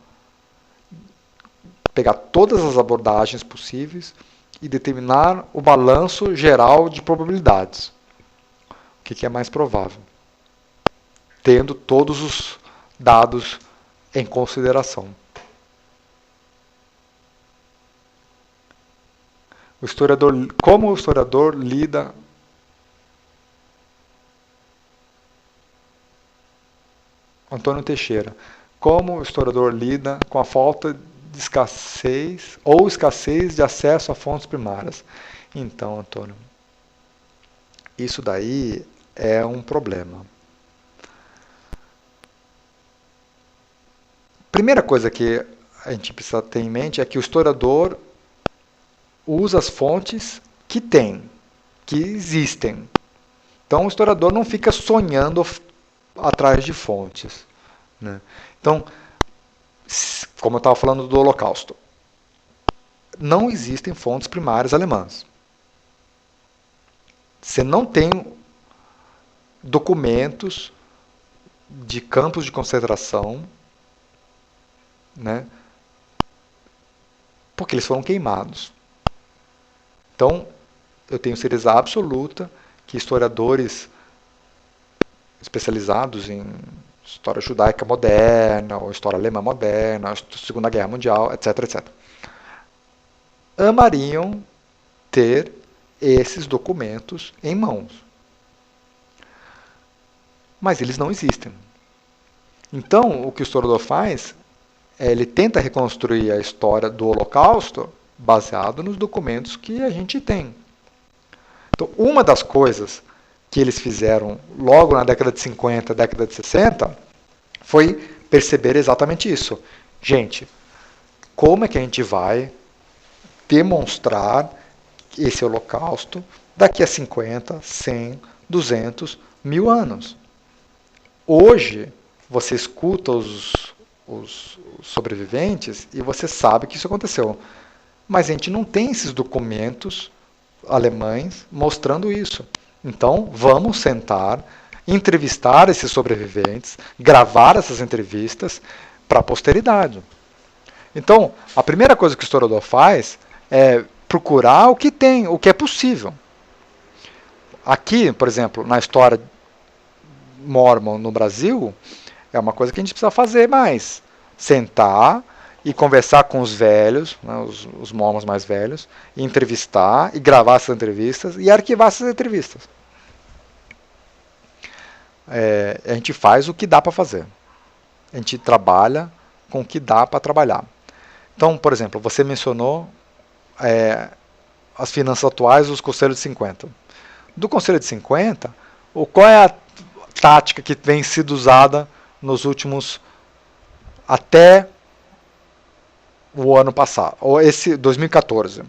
pegar todas as abordagens possíveis e determinar o balanço geral de probabilidades. O que é mais provável? Tendo todos os dados em consideração. Como o historiador lida Antônio Teixeira, como o historiador lida com a falta de escassez ou escassez de acesso a fontes primárias? Então, Antônio, isso daí é um problema. Primeira coisa que a gente precisa ter em mente é que o historiador usa as fontes que tem, que existem. Então o historiador não fica sonhando atrás de fontes, né? Então, como eu estava falando do Holocausto, não existem fontes primárias alemãs. Você não tem documentos de campos de concentração, né? Porque eles foram queimados. Então, eu tenho certeza absoluta que historiadores especializados em história judaica moderna, ou história alemã moderna, Segunda Guerra Mundial, etc, etc, amariam ter esses documentos em mãos. Mas eles não existem. Então, o que o historiador faz é ele tenta reconstruir a história do Holocausto baseado nos documentos que a gente tem. Então, uma das coisas que eles fizeram logo na década de 50, década de 60, foi perceber exatamente isso. Gente, como é que a gente vai demonstrar esse holocausto daqui a 50, 100, 200, 1000 anos? Hoje, você escuta os sobreviventes e você sabe que isso aconteceu. Mas a gente não tem esses documentos alemães mostrando isso. Então, vamos sentar, entrevistar esses sobreviventes, gravar essas entrevistas para a posteridade. Então, a primeira coisa que o historiador faz é procurar o que tem, o que é possível. Aqui, por exemplo, na história Mormon no Brasil, é uma coisa que a gente precisa fazer mais. Sentar e conversar com os velhos, né, os mormons mais velhos, e entrevistar, e gravar essas entrevistas, e arquivar essas entrevistas. A gente faz o que dá para fazer. A gente trabalha com o que dá para trabalhar. Então, por exemplo, você mencionou as finanças atuais dos Conselhos de 50. Do Conselho de 50, qual é a tática que vem sido usada nos últimos até o ano passado, ou esse 2014?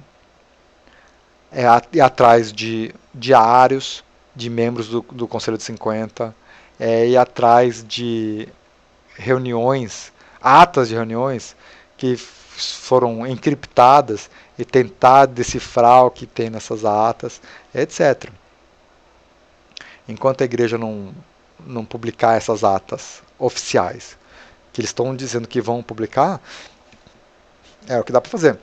É ir atrás de diários de membros do Conselho de 50, é ir atrás de reuniões, atas de reuniões que foram encriptadas e tentar decifrar o que tem nessas atas, etc. Enquanto a igreja não publicar essas atas oficiais, que eles estão dizendo que vão publicar, é o que dá para fazer.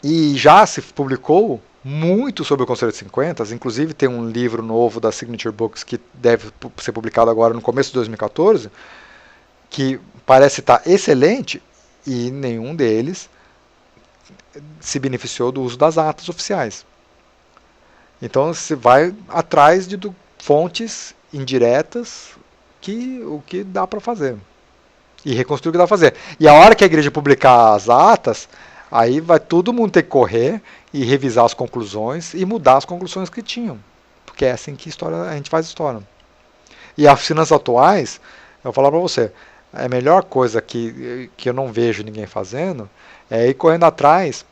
E já se publicou muito sobre o Conselho de 50, inclusive tem um livro novo da Signature Books que deve ser publicado agora no começo de 2014, que parece estar excelente, e nenhum deles se beneficiou do uso das atas oficiais. Então você vai atrás de fontes indiretas o que dá para fazer. E reconstruir o que dá para fazer. E a hora que a igreja publicar as atas, aí vai todo mundo ter que correr e revisar as conclusões e mudar as conclusões que tinham. Porque é assim que a gente faz história. E as finanças atuais, eu vou falar para você, a melhor coisa que eu não vejo ninguém fazendo é ir correndo atrás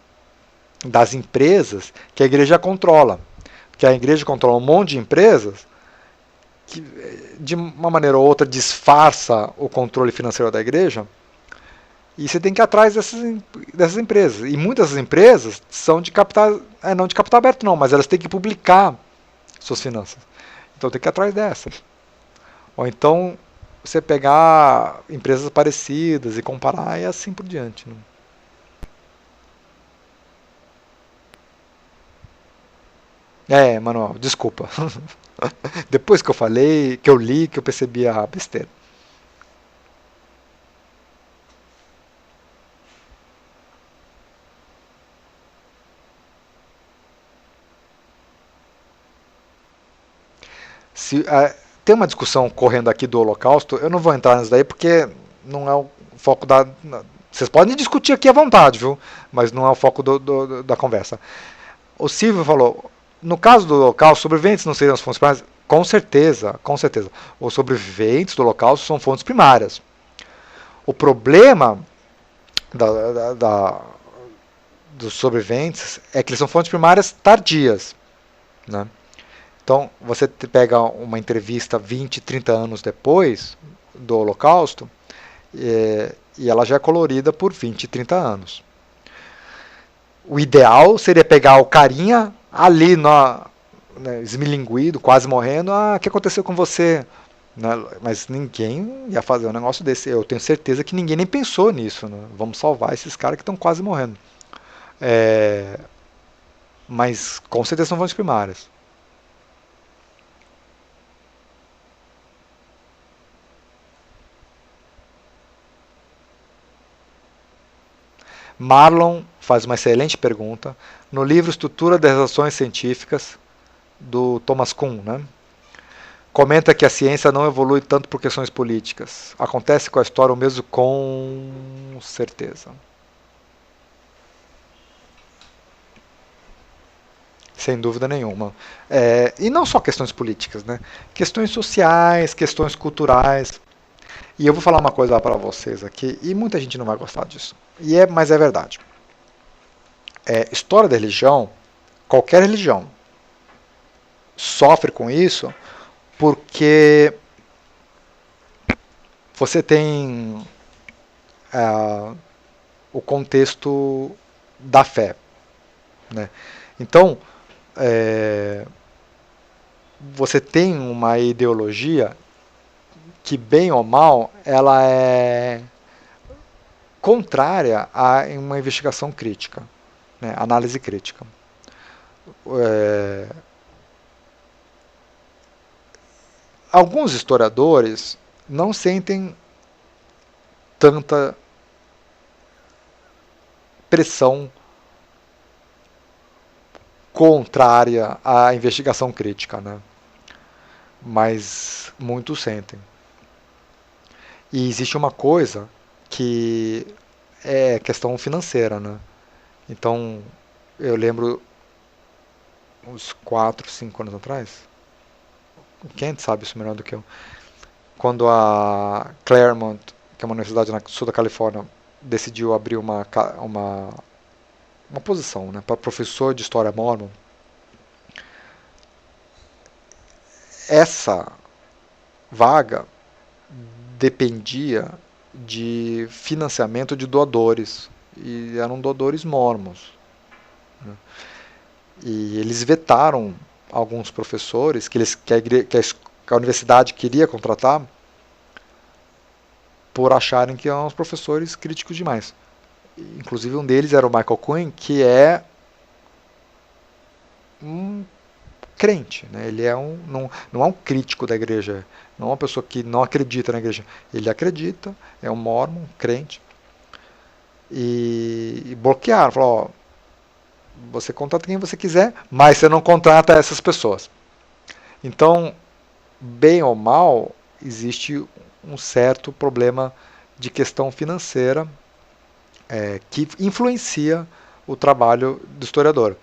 das empresas que a igreja controla. Porque a igreja controla um monte de empresas que, de uma maneira ou outra, disfarça o controle financeiro da igreja, e você tem que ir atrás dessas empresas. E muitas dessas empresas são de capital, não de capital aberto não, mas elas têm que publicar suas finanças. Então tem que ir atrás dessas. Ou então você pegar empresas parecidas e comparar e assim por diante. Né? Manuel, desculpa. Depois que eu falei, que eu li, que eu percebi a besteira. Tem uma discussão correndo aqui do Holocausto, eu não vou entrar nisso daí porque não é o foco da. Vocês podem discutir aqui à vontade, viu? Mas não é o foco da conversa. O Silvio falou, no caso do Holocausto, sobreviventes não seriam as fontes primárias? Com certeza, com certeza. Os sobreviventes do Holocausto são fontes primárias. O problema dos sobreviventes é que eles são fontes primárias tardias. Né? Então, você pega uma entrevista 20, 30 anos depois do Holocausto, e ela já é colorida por 20, 30 anos. O ideal seria pegar o carinha ali, esmilinguido, quase morrendo. O que aconteceu com você? Né? Mas ninguém ia fazer um negócio desse. Eu tenho certeza que ninguém nem pensou nisso. Né? Vamos salvar esses caras que estão quase morrendo. Mas com certeza são fontes primárias. Marlon faz uma excelente pergunta. No livro Estrutura das Relações Científicas, do Thomas Kuhn, né? comenta que a ciência não evolui tanto por questões políticas. Acontece com a história o mesmo, com certeza. Sem dúvida nenhuma. E não só questões políticas, né? Questões sociais, questões culturais. E eu vou falar uma coisa para vocês aqui, e muita gente não vai gostar disso. Mas é verdade. História da religião, qualquer religião, sofre com isso porque você tem o contexto da fé, né? Então, você tem uma ideologia que, bem ou mal, ela é contrária a uma investigação crítica, né? Análise crítica. Alguns historiadores não sentem tanta pressão contrária à investigação crítica, né? Mas muitos sentem. E existe uma coisa que é questão financeira, né? Então, eu lembro uns 4, 5 anos atrás, quem sabe isso melhor do que eu, quando a Claremont, que é uma universidade no sul da Califórnia, decidiu abrir uma posição, né, para professor de história mormon, essa vaga dependia de financiamento de doadores, e eram doadores mormons, né? E eles vetaram alguns professores que a universidade queria contratar por acharem que eram os professores críticos demais. Inclusive um deles era o Michael Quinn, que é um crente, né? Ele não é um crítico da igreja, não é uma pessoa que não acredita na igreja. Ele acredita, é um mormon, crente. E bloquearam, falou, você contrata quem você quiser, mas você não contrata essas pessoas. Então, bem ou mal, existe um certo problema de questão financeira que influencia o trabalho do historiador.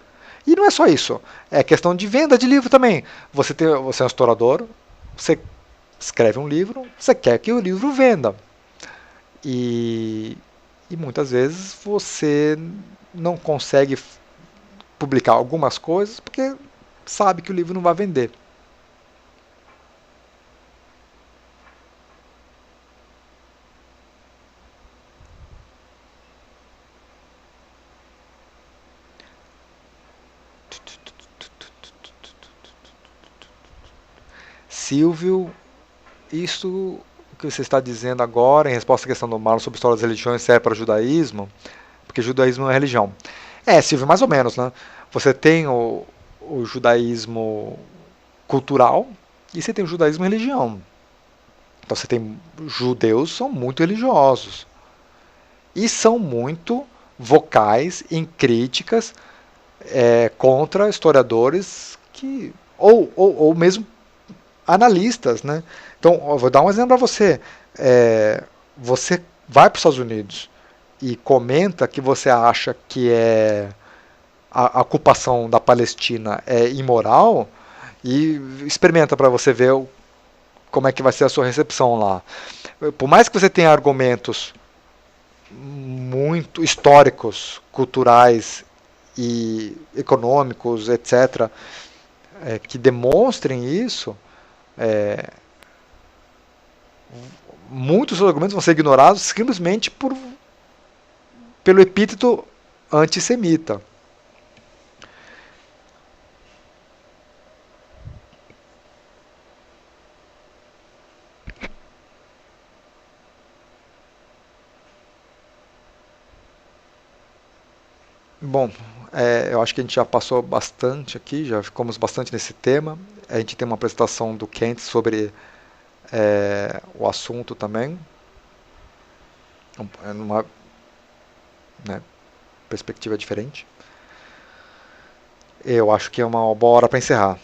E não é só isso, é questão de venda de livro também. Você é um historiador, você escreve um livro, você quer que o livro venda. E, e muitas vezes você não consegue publicar algumas coisas porque sabe que o livro não vai vender. Silvio, isso que você está dizendo agora, em resposta à questão do Marlon sobre história das religiões, serve para o judaísmo? Porque judaísmo é religião. Silvio, mais ou menos, né? Você tem o judaísmo cultural e você tem o judaísmo religião. Então você tem judeus são muito religiosos e são muito vocais em críticas contra historiadores que ou mesmo analistas, né? Então, eu vou dar um exemplo para você. Você vai para os Estados Unidos e comenta que você acha que a ocupação da Palestina é imoral e experimenta para você ver como é que vai ser a sua recepção lá. Por mais que você tenha argumentos muito históricos, culturais e econômicos, etc., que demonstrem isso, muitos argumentos vão ser ignorados simplesmente pelo epíteto antissemita. Bom, eu acho que a gente já passou bastante aqui, já ficamos bastante nesse tema. A gente tem uma apresentação do Kent sobre o assunto também, numa, né, perspectiva diferente. Eu acho que é uma boa hora para encerrar.